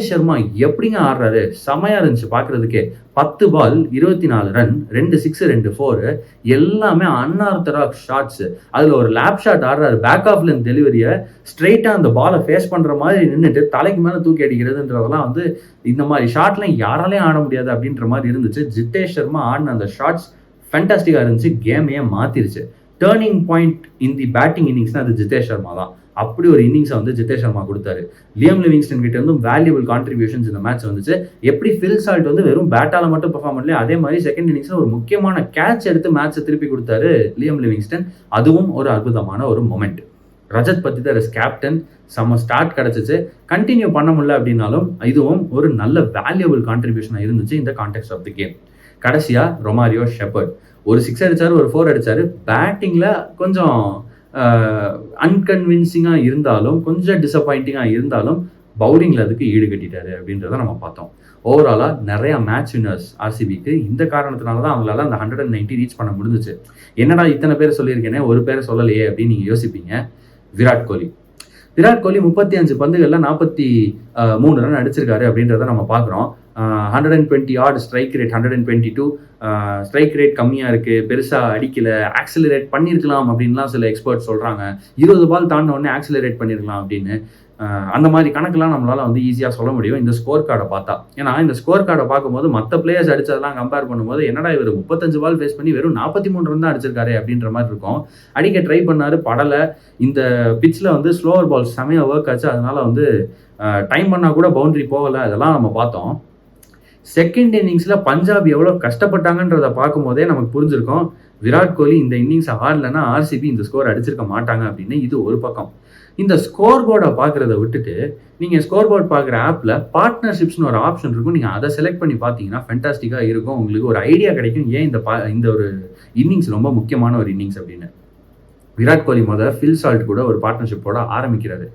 சர்மா எப்படிங்க ஆடுறாரு, செமையாக இருந்துச்சு பார்க்குறதுக்கே. 10 பால் 24 ரன், 2 6 2 4, எல்லாமே அன்ஆர்த்தடாக்ஸ் ஷாட்ஸு. அதில் ஒரு லேப் ஷாட் ஆடுறாரு, பேக் ஆஃப் லென்த் டெலிவரியை ஸ்ட்ரெயிட்டாக அந்த பாலை ஃபேஸ் பண்ணுற மாதிரி நின்றுட்டு தலைக்கு மேலே தூக்கி அடிக்கிறதுன்றதெல்லாம் வந்து இந்த மாதிரி ஷாட்லாம் யாராலையும் ஆட முடியாது அப்படின்ற மாதிரி இருந்துச்சு. ஜித்தேஷ் சர்மா ஆடின அந்த ஷாட்ஸ் ஃபேண்டாஸ்டிக்காக இருந்துச்சு, கேமையே மாற்றிருச்சு. Turning point in the batting இன்னிங்ஸ்னால் அது ஜித்தேஷ் சர்மா தான். அப்படி ஒரு இன்னிங்ஸை வந்து ஜித்தேஷ் சர்மா கொடுத்தாரு. லியம் லிவிங்ஸ்டன் கிட்ட இருந்தும் வேல்யூபிள் கான்ட்ரிபியூஷன்ஸ் இந்த மேட்ச் வந்துச்சு. எப்படி ஃபில் சால்ட் வந்து வெறும் பேட்டால மட்டும் பெர்ஃபார்ம் பண்ணல, அதே மாதிரி செகண்ட் இன்னிங்ஸ்ல ஒரு முக்கியமான கேட்ச் எடுத்து மேட்சை திருப்பி கொடுத்தாரு லியம் லிவிங்ஸ்டன். அதுவும் ஒரு அற்புதமான ஒரு மொமெண்ட். ரஜத் பத்திதர் இஸ் கேப்டன், செம்ம ஸ்டார்ட் கிடச்சிச்சு. கண்டினியூ பண்ண முடியல அப்படின்னாலும் இதுவும் ஒரு நல்ல வேல்யூபிள் கான்ட்ரிபியூஷனாக இருந்துச்சு இந்த கான்டெக்ட் ஆஃப் தி கேம். கடைசியாக ரொமாரியோ ஷெப்பர்ட் ஒரு 6 அடித்தார், ஒரு 4 அடித்தார். பேட்டிங்கில் கொஞ்சம் அன்கன்வின்சிங்காக இருந்தாலும், கொஞ்சம் டிசப்பாயிண்டிங்காக இருந்தாலும், பவுலிங்கில் அதுக்கு ஈடு கட்டிட்டாரு அப்படின்றத நம்ம பார்த்தோம். ஓவராலாக நிறையா மேட்ச் வின்னர்ஸ் ஆர்சிபிக்கு. இந்த காரணத்தினால தான் அவங்களால அந்த 190 ரீச் பண்ண முடிஞ்சிச்சு. என்னடா இத்தனை பேர் சொல்லியிருக்கேனே, ஒரு பேரை சொல்லலையே அப்படின்னு நீங்கள் யோசிப்பீங்க. விராட் கோலி 35 பந்துகளில் 43 ரன் அடிச்சிருக்காரு அப்படின்றத நம்ம பார்க்குறோம். 120 at strike rate, 122 strike rate கம்மியாக இருக்குது, பெருசாக அடிக்கலை, ஆக்சிலரேட் பண்ணியிருக்கலாம் அப்படின்லாம் சில எக்ஸ்பர்ட்ஸ் சொல்கிறாங்க. 20 பால் தாண்டின உடனே ஆக்சிலரேட் பண்ணியிருக்கலாம் அப்படின்னு. அந்த மாதிரி கணக்கெல்லாம் நம்மளால் வந்து ஈஸியாக சொல்ல முடியும் இந்த ஸ்கோர் கார்டை பார்த்தா. ஏன்னா இந்த ஸ்கோர் கார்டை பார்க்கும்போது மற்ற பிளேயர்ஸ் அடித்ததெல்லாம் கம்பேர் பண்ணும்போது என்னடா இவர் 35 பால் ஃபேஸ் பண்ணி வெறும் 43 ரன் தான் அடிச்சிருக்காரு அப்படின்ற மாதிரி இருக்கும். அடிக்க ட்ரை பண்ணார், படலை. இந்த பிச்சில் வந்து ஸ்லோவர் பால் செமையாக ஒர்க் ஆச்சு, அதனால வந்து டைம் பண்ணால் கூட பவுண்டரி போகலை. அதெல்லாம் நம்ம பார்த்தோம். செகண்ட் இன்னிங்ஸில் பஞ்சாப் எவ்வளோ கஷ்டப்பட்டாங்கன்றதை பார்க்கும்போதே நமக்கு புரிஞ்சிருக்கும் விராட் கோலி இந்த இன்னிங்ஸை ஆடலைன்னா ஆர்சிபி இந்த ஸ்கோர் அடிச்சிருக்க மாட்டாங்க அப்படின்னு. இது ஒரு பக்கம். இந்த ஸ்கோர் போர்டை பார்க்குறத விட்டுட்டு நீங்கள் ஸ்கோர் போர்ட் பார்க்குற ஆப்பில் பார்ட்னர்ஷிப்ஸ்னு ஒரு ஆப்ஷன் இருக்கும். நீங்கள் அதை செலக்ட் பண்ணி பார்த்தீங்கன்னா ஃபென்டாஸ்டிக்காக இருக்கும். உங்களுக்கு ஒரு ஐடியா கிடைக்கும் ஏன் இந்த ஒரு இன்னிங்ஸ் ரொம்ப முக்கியமான ஒரு இன்னிங்ஸ் அப்படின்னு. விராட் கோலி ஃபில் சால்ட் கூட ஒரு பார்ட்னர்ஷிப்போட ஆரம்பிக்கிறாரு.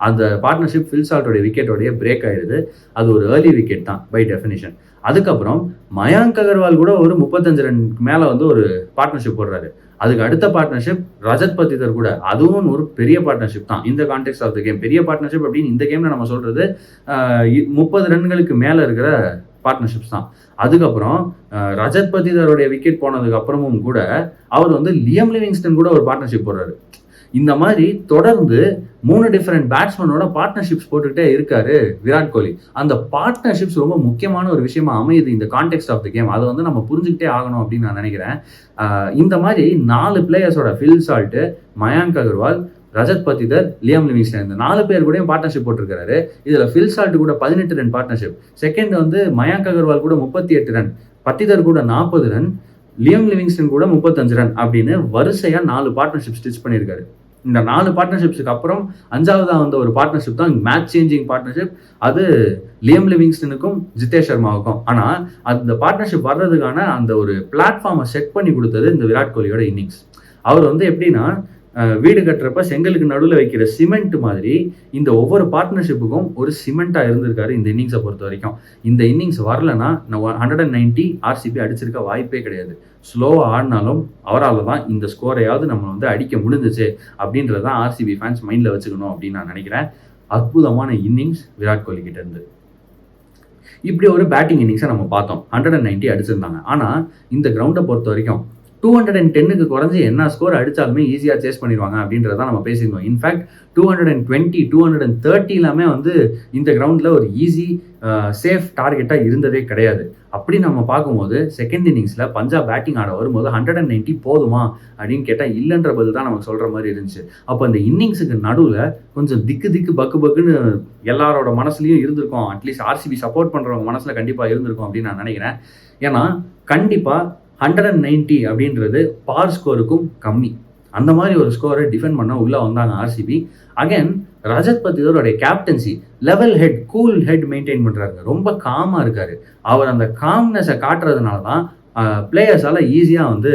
அந்த பார்ட்னர்ஷிப் ஃபில் சால்ட்டோடைய விக்கெட்டோடைய பிரேக் ஆயிடுது. அது ஒரு ஏர்லி விக்கெட் தான் பை டெஃபினிஷன். அதுக்கப்புறம் மயாங்க் அகர்வால் கூட ஒரு 35 ரன்க்கு மேலே வந்து ஒரு பார்ட்னர்ஷிப் போடுறாரு. அதுக்கு அடுத்த பார்ட்னர்ஷிப் ரஜத் பத்திதர் கூட, அதுவும் ஒரு பெரிய பார்ட்னர்ஷிப் தான் இந்த கான்டெக்ட் ஆஃப் த கேம். பெரிய பார்ட்னர்ஷிப் அப்படின்னு இந்த கேமில் நம்ம சொல்கிறது 30 ரன்களுக்கு மேலே இருக்கிற பார்ட்னர்ஷிப்ஸ் தான். அதுக்கப்புறம் ரஜத் பத்திதருடைய விக்கெட் போனதுக்கு அப்புறமும் கூட அவர் வந்து லியம் லிவிங்ஸ்டன் கூட ஒரு பார்ட்னர்ஷிப் போடுறாரு. இந்த மாதிரி தொடர்ந்து 3 டிஃபரெண்ட் பேட்ஸ்மேனோட பார்ட்னர்ஷிப்ஸ் போட்டுக்கிட்டே இருக்காரு விராட் கோலி. அந்த பார்ட்னர்ஷிப்ஸ் ரொம்ப முக்கியமான ஒரு விஷயமா அமையுது இந்த கான்டெக்ட் ஆஃப் த கேம். அதை வந்து நம்ம புரிஞ்சுக்கிட்டே ஆகணும் அப்படின்னு நான் நினைக்கிறேன். இந்த மாதிரி 4 பிளேயர்ஸோட Phil Salt, Mayank Agarwal, Rajat Patidar, Liam Livingstone, இந்த 4 பேர் கூடயும் பார்ட்னர்ஷிப் போட்டிருக்காரு. இதில் ஃபில் சால்ட் கூட 18 ரன் பார்ட்னர்ஷிப். செகண்ட் வந்து மயாங்க் அகர்வால் கூட 38 ரன், பத்திதர் கூட 40 ரன், லியம் லிவிங்ஸ்டன் கூட 35 ரன் அப்படின்னு வரிசையாக 4 பார்ட்னர்ஷிப் ஸ்டிச் பண்ணியிருக்காரு. இந்த 4 பார்ட்னர்ஷிப்ஸுக்கு அப்புறம் 5ஆவதாக வந்த ஒரு பார்ட்னர்ஷிப் தான் மேட்ச் சேஞ்சிங் பார்ட்னர்ஷிப். அது லியம் லிவிங்ஸ்டனுக்கும் ஜிதேஷ் சர்மாவுக்கும். ஆனால் அந்த பார்ட்னர்ஷிப் வர்றதுக்கான அந்த ஒரு பிளாட்ஃபார்மை செட் பண்ணி கொடுத்தது இந்த விராட் கோலியோட இன்னிங்ஸ். அவர் வந்து எப்படின்னா வீடு கட்டுறப்ப செங்கலுக்கு நடுவில் வைக்கிற சிமெண்ட் மாதிரி இந்த ஒவ்வொரு பார்ட்னர்ஷிப்புக்கும் ஒரு சிமெண்ட்டாக இருந்திருக்காரு இந்த இன்னிங்ஸை பொறுத்த வரைக்கும். இந்த இன்னிங்ஸ் வரலன்னா 190 ஆர்சிபி அடிச்சிருக்க வாய்ப்பே கிடையாது. ஸ்லோவாக ஆடினாலும் அவரால் தான் இந்த ஸ்கோரையாவது நம்ம வந்து அடிக்க முடிஞ்சிச்சு அப்படின்றது தான் ஆர்சிபி ஃபேன்ஸ் மைண்டில் வச்சுக்கணும் அப்படின்னு நான் நினைக்கிறேன். அற்புதமான இன்னிங்ஸ் விராட் கோலி கிட்ட இருந்து. இப்படி ஒரு பேட்டிங் இன்னிங்ஸை நம்ம பார்த்தோம். 190 அடிச்சிருந்தாங்க. ஆனால் இந்த கிரவுண்டை பொறுத்த வரைக்கும் 210க்கு குறைஞ்சி என்ன ஸ்கோர் அடித்தாலுமே ஈஸியாக சேஸ் பண்ணிடுவாங்க அப்படின்றதான் நம்ம பேசியிருந்தோம். இன்ஃபேக்ட் 220, 230 எல்லாமே வந்து இந்த கிரவுண்டில் ஒரு ஈஸி சேஃப் டார்கெட்டாக இருந்ததே கிடையாது. அப்படி நம்ம பார்க்கும்போது செகண்ட் இன்னிங்ஸில் பஞ்சாப் பேட்டிங் ஆட வரும்போது 190 போதுமா அப்படின்னு கேட்டால் இல்லைன்ற பதில் தான் நமக்கு சொல்கிற மாதிரி இருந்துச்சு. அப்போ அந்த இன்னிங்ஸுக்கு நடுவில் கொஞ்சம் திக்கு பக்குன்னு எல்லாரோட மனசுலையும் இருந்திருக்கும். அட்லீஸ்ட் ஆர்சிபி சப்போர்ட் பண்ணுறவங்க மனசில் கண்டிப்பாக இருந்திருக்கும் அப்படின்னு நான் நினைக்கிறேன். ஏன்னா கண்டிப்பாக 190 அப்படின்றது பார் ஸ்கோருக்கும் கம்மி. அந்த மாதிரி ஒரு ஸ்கோரை டிஃபெண்ட் பண்ண உள்ளே வந்தாங்க ஆர்சிபி. அகைன் ரஜத் பத்திதருடைய captaincy, level head, cool head maintain பண்ணுறாரு. ரொம்ப காமாக இருக்காரு. அவர் அந்த காம்னஸை காட்டுறதுனால தான் பிளேயர்ஸால் ஈஸியாக வந்து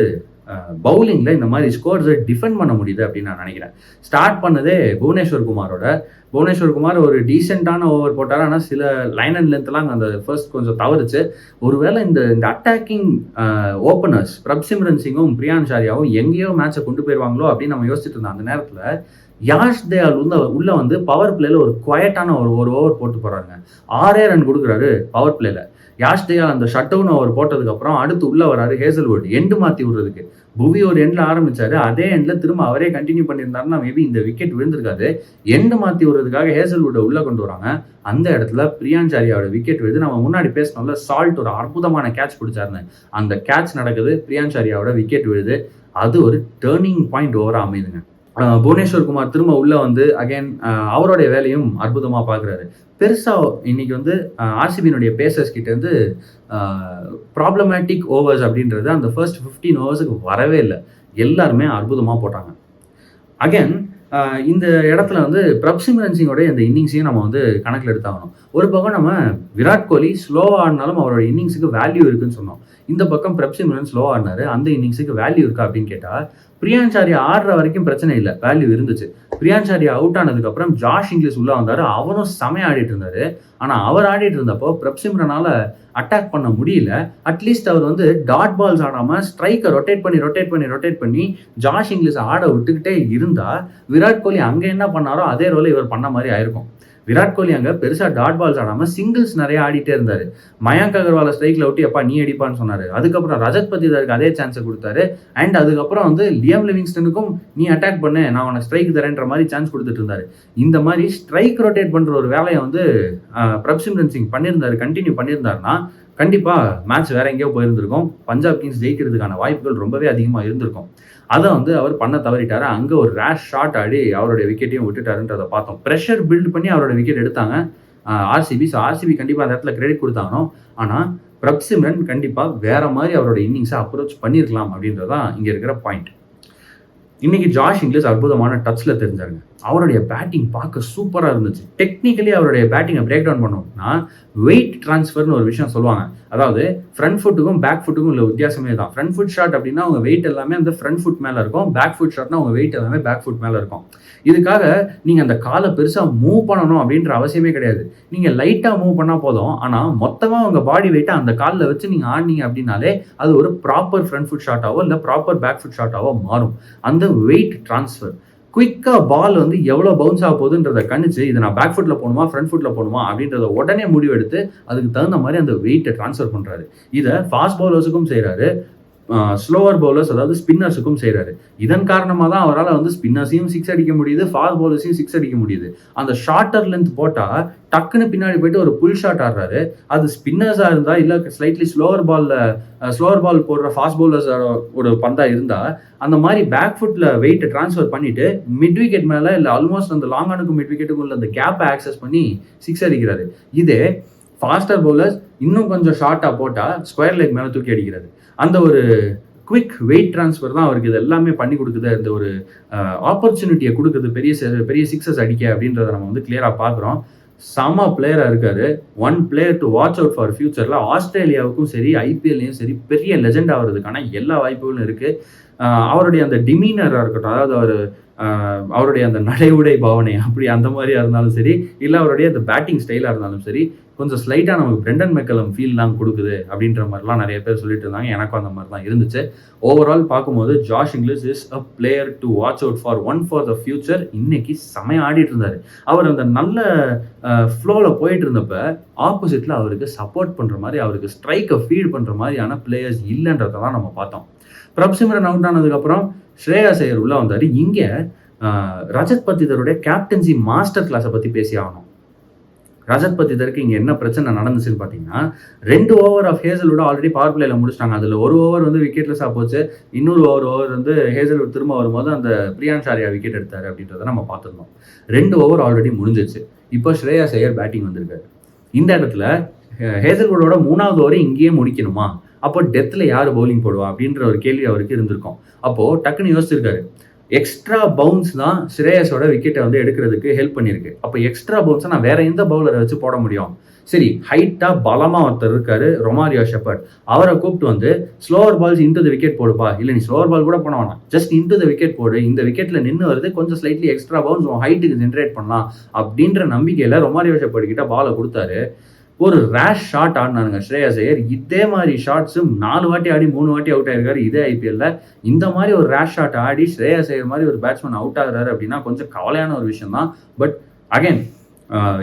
பவுலிங்கில் இந்த மாதிரி ஸ்கோர்ஸை டிஃபெண்ட் பண்ண முடியுது அப்படின்னு நான் நினைக்கிறேன். ஸ்டார்ட் பண்ணதே புவனேஸ்வர் குமார் ஒரு டீசெண்டான ஓவர் போட்டார். ஆனால் சில லைன் அண்ட் லென்த்லாம் அந்த ஃபர்ஸ்ட் கொஞ்சம் தவறுச்சு. ஒருவேளை இந்த அட்டாக்கிங் ஓப்பனர்ஸ் பிரப்சிம்ரன் சிங்கும் பிரியான் ஷாரியாவும் எங்கேயோ மேட்சை கொண்டு போயிடுவாங்களோ அப்படின்னு நம்ம யோசிச்சுட்டு இருந்தோம். அந்த நேரத்தில் யாஷ் தயால் உள்ள வந்து பவர் பிளேல ஒரு குவைட்டான ஒரு ஓவர் போட்டு போகிறாங்க. 6 ரன் கொடுக்குறாரு பவர் பிளேல. யாஷ் தயால் அந்த ஷட் டவுன் ஓவர் போட்டதுக்கப்புறம் அடுத்து உள்ளே வராரு ஹேசல்வுட் எண்டு மாற்றி விடுறதுக்கு. புவி ஒரு எண்டில் ஆரம்பித்தார், அதே எண்டில் திரும்ப அவரே கண்டினியூ பண்ணியிருந்தாருன்னா மேபி இந்த விக்கெட் விழுந்திருக்காது. எண்டு மாற்றி விடுறதுக்காக ஹேசல்வுட்டை உள்ளே கொண்டு வராங்க. அந்த இடத்துல பிரியான் ஷாரியாவோட விக்கெட் விழுது. நம்ம முன்னாடி பேசணும்ல, சால்ட் ஒரு அற்புதமான கேட்ச் பிடிச்சாருன்னு. அந்த கேட்ச் நடக்குது, பிரியான் ஷாரியாவோட விக்கெட் விழுது. அது ஒரு டேர்னிங் பாயிண்ட் ஓவராக அமைதுங்க. புவனேஸ்வர் குமார் திரும்ப உள்ளே வந்து அகைன் அவருடைய வேலையும் அற்புதமாக பார்க்குறாரு. பெருசாக இன்னைக்கு வந்து ஆர்சிபியினுடைய பேசர்ஸ் கிட்டேருந்து ப்ராப்ளமேட்டிக் ஓவர்ஸ் அப்படின்றது அந்த ஃபர்ஸ்ட் 15 ஓவர்ஸுக்கு வரவே இல்லை. எல்லாருமே அற்புதமாக போட்டாங்க. அகைன் இந்த இடத்துல வந்து பிரப்சிம்ரன் சிங்கோடைய இந்த இன்னிங்ஸையும் நம்ம வந்து கணக்கில் எடுத்தாகணும். ஒரு பக்கம் நம்ம விராட் கோலி ஸ்லோவாக ஆடினாலும் அவரோட இன்னிங்ஸுக்கு வேல்யூ இருக்குன்னு சொன்னோம். இந்த பக்கம் பிரப்சிம்ரன் ஸ்லோவாக ஆடினாரு, அந்த இன்னிங்ஸுக்கு வேல்யூ இருக்கா அப்படின்னு கேட்டால் பிரியான் ஷாரியா ஆடுற வரைக்கும் பிரச்சனை இல்லை, வேல்யூ இருந்துச்சு. பிரியான் ஷாரியா அவுட் ஆனதுக்கப்புறம் ஜாஷ் இங்கிலீஷ் உள்ளே வந்தார். அவரும் செமையாக ஆடிட்டு இருந்தார். ஆனால் அவர் ஆடிட்டு இருந்தப்போ பிரப்சிம்ரனால் அட்டாக் பண்ண முடியல. அட்லீஸ்ட் அவர் வந்து டாட் பால்ஸ் ஆடாமல் ஸ்ட்ரைக்கை ரொட்டேட் பண்ணி ஜாஷ் இங்கிலீஷை ஆட விட்டுக்கிட்டே இருந்தால் விராட் கோலி அங்கே என்ன பண்ணாரோ அதே ரோலை இவர் பண்ண மாதிரி ஆயிருக்கும். விராட் கோலி அங்கே பெருசாக டாட் பால்ஸ் ஆடாமல் சிங்கிள்ஸ் நிறைய ஆடிட்டே இருந்தார். மயங்க் அகர்வாலை ஸ்ட்ரைக்கில் விட்டு எப்பா நீ அடிப்பான்னு சொன்னார். அதுக்கப்புறம் ரஜத் பத்திதருக்கு அதே சான்ஸை கொடுத்தாரு. அண்ட் அதுக்கப்புறம் வந்து லியம் லிவிங்ஸ்டனுக்கும் நீ அட்டாக் பண்ணு, நான் உனக்கு ஸ்ட்ரைக் தரேன்ற மாதிரி சான்ஸ் கொடுத்துட்டு இருந்தாரு. இந்த மாதிரி ஸ்ட்ரைக் ரொட்டேட் பண்ணுற ஒரு வேலையை வந்து பிரப்சிம்ரன் சிங் பண்ணியிருந்தாரு. கண்டினியூ பண்ணியிருந்தாருன்னா கண்டிப்பாக மேட்ச் வேற எங்கேயோ போயிருந்திருக்கும். பஞ்சாப் கிங்ஸ் ஜெயிக்கிறதுக்கான வாய்ப்புகள் ரொம்பவே அதிகமாக இருந்திருக்கும். அதை வந்து அவர் பண்ண தவறிட்டாரு. அங்கே ஒரு ரேஷ் ஷாட் ஆடி அவருடைய விக்கெட்டையும் விட்டுட்டாருன்றதை பார்த்தோம். ப்ரெஷர் பில்ட் பண்ணி அவரோட விக்கெட் எடுத்தாங்க ஆர்சிபி. ஸோ ஆர்சிபி கண்டிப்பாக அந்த இடத்துல கிரெடிட் கொடுத்தாங்க. ஆனால் பிரப்சிம்ரன் கண்டிப்பாக வேற மாதிரி அவரோட இன்னிங்ஸை அப்ரோச் பண்ணியிருக்கலாம் அப்படின்றதான் இங்கே இருக்கிற பாயிண்ட். இன்னைக்கு ஜாஷ் இங்கிலீஷ் அற்புதமான டச்சில் தெரிஞ்சாருங்க. அவருடைய பேட்டிங் பார்க்க சூப்பராக இருந்துச்சு. டெக்னிக்கலி அவருடைய பேட்டிங்கை பிரேக் டவுன் பண்ணோம்னா வெயிட் டிரான்ஸ்ஃபர்னு ஒரு விஷயம் சொல்லுவாங்க. அதாவது ஃப்ரண்ட் ஃபுட்டுக்கும் பேக் ஃபுட்டுக்கும் உள்ள வித்தியாசமே தான். ஃப்ரண்ட் ஃபுட் ஷாட் அப்படின்னா அவங்க வெயிட் எல்லாமே அந்த ஃப்ரண்ட் ஃபுட் மேலே இருக்கும். பேக் ஃபுட் ஷாட்னா அவங்க வெயிட் எல்லாமே பேக் ஃபுட் மேலே இருக்கும். இதுக்காக நீங்கள் அந்த காலை பெருசாக மூவ் பண்ணணும் அப்படின்ற அவசியமே கிடையாது. நீங்கள் லைட்டாக மூவ் பண்ணால் போதும். ஆனால் மொத்தமாக உங்கள் பாடி வெயிட்டை அந்த காலில் வச்சு நீங்கள் ஆடினீங்க அப்படின்னாலே அது ஒரு ப்ராப்பர் ஃப்ரண்ட் ஃபுட் ஷாட்டாவோ இல்லை ப்ராப்பர் பேக் ஃபுட் ஷாட்டாவோ மாறும். அந்த வெயிட் டிரான்ஸ்ஃபர் குயிக்காக பால் வந்து எவ்வளோ பவுன்ஸ் ஆக போகுதுன்றதை கணிச்சு இதை நான் பேக் ஃபுட்டில் போகணுமா ஃப்ரண்ட் ஃபுட்டில் போகணுமா அப்படின்றத உடனே முடிவெடுத்து அதுக்கு தகுந்த மாதிரி அந்த வெயிட்டை ட்ரான்ஸ்ஃபர் பண்ணுறாரு. இதை ஃபாஸ்ட் பவுலர்ஸுக்கும் செய்கிறாரு, ஸ்லோவர் பவுலர்ஸ் அதாவது ஸ்பின்னர்ஸுக்கும் செய்கிறாரு. இதன் காரணமாக தான் அவரால் வந்து ஸ்பின்னர்ஸையும் சிக்ஸ் அடிக்க முடியுது, ஃபாஸ்ட் பவுலர்ஸையும் சிக்ஸ் அடிக்க முடியுது. அந்த ஷார்ட்டர் லென்த் போட்டால் டக்குன்னு பின்னாடி போயிட்டு ஒரு புல் ஷாட் ஆடுறாரு. அது ஸ்பின்னர்ஸாக இருந்தால் இல்லை ஸ்லைட்லி ஸ்லோவர் பால் போடுற ஃபாஸ்ட் பவுலர்ஸ் ஒரு பந்தாக இருந்தால் அந்த மாதிரி பேக் ஃபுட்டில் வெயிட்டை ட்ரான்ஸ்ஃபர் பண்ணிட்டு மிட் விக்கெட் மேலே இல்லை ஆல்மோஸ்ட் அந்த லாங் ஆனுக்கும் மிட் விக்கெட்டுக்கும் உள்ள அந்த கேப்பை ஆக்சஸ் பண்ணி சிக்ஸ் அடிக்கிறாரு. இதே ஃபாஸ்டர் பவுலர்ஸ் இன்னும் கொஞ்சம் ஷார்ட்டாக போட்டால் ஸ்கொயர் லெக் மேலே தூக்கி அடிக்கிறாரு. அந்த ஒரு குவிக் வெயிட் ட்ரான்ஸ்ஃபர் தான் அவருக்கு இது எல்லாமே பண்ணி கொடுக்குது. அந்த ஒரு ஆப்பர்ச்சுனிட்டியை கொடுக்குது பெரிய சிக்ஸஸ் அடிக்க அப்படின்றத நம்ம வந்து கிளியராக பார்க்குறோம். செம பிளேயராக இருக்காரு. One player to watch out for ஃபியூச்சரில். ஆஸ்திரேலியாவுக்கும் சரி ஐபிஎல்லையும் சரி பெரிய லெஜெண்ட் ஆகிறதுக்கான எல்லா வாய்ப்புகளும் இருக்குது. அவருடைய அந்த டிமீனராக இருக்கட்டும், அதாவது அவருடைய அந்த நடை உடை பாவனை அப்படி அந்த மாதிரியா இருந்தாலும் சரி, இல்லை அவருடைய அந்த பேட்டிங் ஸ்டைலாக இருந்தாலும் சரி, கொஞ்சம் ஸ்லைட்டாக நமக்கு பிரெண்டன் மெக்கலம் ஃபீல்லாம் கொடுக்குது அப்படின்ற மாதிரிலாம் நிறைய பேர் சொல்லிட்டு இருந்தாங்க. எனக்கும் அந்த மாதிரி தான் இருந்துச்சு. ஓவரால் பார்க்கும்போது Josh English is a player to watch out for the future. இன்னைக்கு செமையாக ஆடிட்டு இருந்தார். அவர் அந்த நல்ல ஃப்ளோவில் போயிட்டு இருந்தப்ப ஆப்போசிட்டில் அவருக்கு சப்போர்ட் பண்ணுற மாதிரி, அவருக்கு ஸ்ட்ரைக்கை ஃபீட் பண்ணுற மாதிரியான பிளேயர்ஸ் இல்லைன்றதை தான் நம்ம பார்த்தோம். பிரப்சிம்ரன் அவுட் ஆனதுக்கப்புறம் ஸ்ரேயாஸ் ஐயர் உள்ள வந்தார். இங்கே ரஜத் பத்திதருடைய கேப்டன்சி மாஸ்டர் கிளாஸை பற்றி பேசி ஆகணும். ரஜத் பத்திதருக்கு இங்கே என்ன பிரச்சனை நடந்துச்சுன்னு பார்த்தீங்கன்னா 2 over of Hazlewood already power பிளேயில் முடிச்சிட்டாங்க. அதில் ஒரு ஓவர் வந்து விக்கெட்லெஸ்ஸாக போச்சு. இன்னொரு ஓவர் வந்து ஹேசல்வுட் திரும்ப வரும்போது அந்த பிரியான்ஸ் ஆர்யா விக்கெட் எடுத்தார் அப்படின்றத நம்ம பார்த்துருந்தோம். 2 ஓவர் ஆல்ரெடி முடிஞ்சிச்சு. இப்போ ஸ்ரேயாஸ் ஐயர் பேட்டிங் வந்திருக்காரு. இந்த இடத்துல ஹேசல்வுட்டோட 3வது ஓவரை இங்கேயே முடிக்கணுமா? அப்போ டெத்தில் யார் பவுலிங் போடுவா அப்படின்ற ஒரு கேள்வி அவருக்கு இருந்திருக்கும். அப்போது டக்குன்னு யோசிச்சிருக்காரு. எக்ஸ்ட்ரா பவுன்ஸ் தான் ஸ்ரேயஸோட விக்கெட்டை வந்து எடுக்கிறதுக்கு ஹெல்ப் பண்ணியிருக்கு. அப்போ எக்ஸ்ட்ரா பவுன்ஸை நான் வேற எந்த பவுலரை வச்சு போட முடியும்? சரி, ஹைட்டாக பலமாக ஒருத்தர் இருக்காரு, ரொமாரியோ ஷெப்பர்ட். அவரை கூப்பிட்டு வந்து slower balls into the wicket போடுப்பா, இல்லை நீ ஸ்லோவர் பால் கூட பண்ண வேணாம், ஜஸ்ட் இன்டு த விக்கெட் போடு, இந்த விக்கெட்டில் நின்று வருது, கொஞ்சம் ஸ்லைட்லி எக்ஸ்ட்ரா பவுன்ஸ் உன் ஹைட்டுக்கு ஜென்ரேட் பண்ணலாம் அப்படின்ற நம்பிக்கையில் ரொமாரியோ ஷெப்பர்ட் கிட்ட பாலை கொடுத்தாரு. ஒரு ரேஷ் ஷாட் ஆடினாருங்க ஸ்ரேயாஸ் ஐயர். இதே மாதிரி ஷாட்ஸு 4 வாட்டி ஆடி 3 வாட்டி அவுட் ஆயிருக்காரு இதே ஐபிஎல்ல. இந்த மாதிரி ஒரு ரேஷ் ஷாட் ஆடி ஸ்ரேயாஸ் ஐயர் மாதிரி ஒரு பேட்ஸ்மேன் அவுட் ஆகுறாரு அப்படின்னா கொஞ்சம் கவலையான ஒரு விஷயம் தான். பட் அகைன்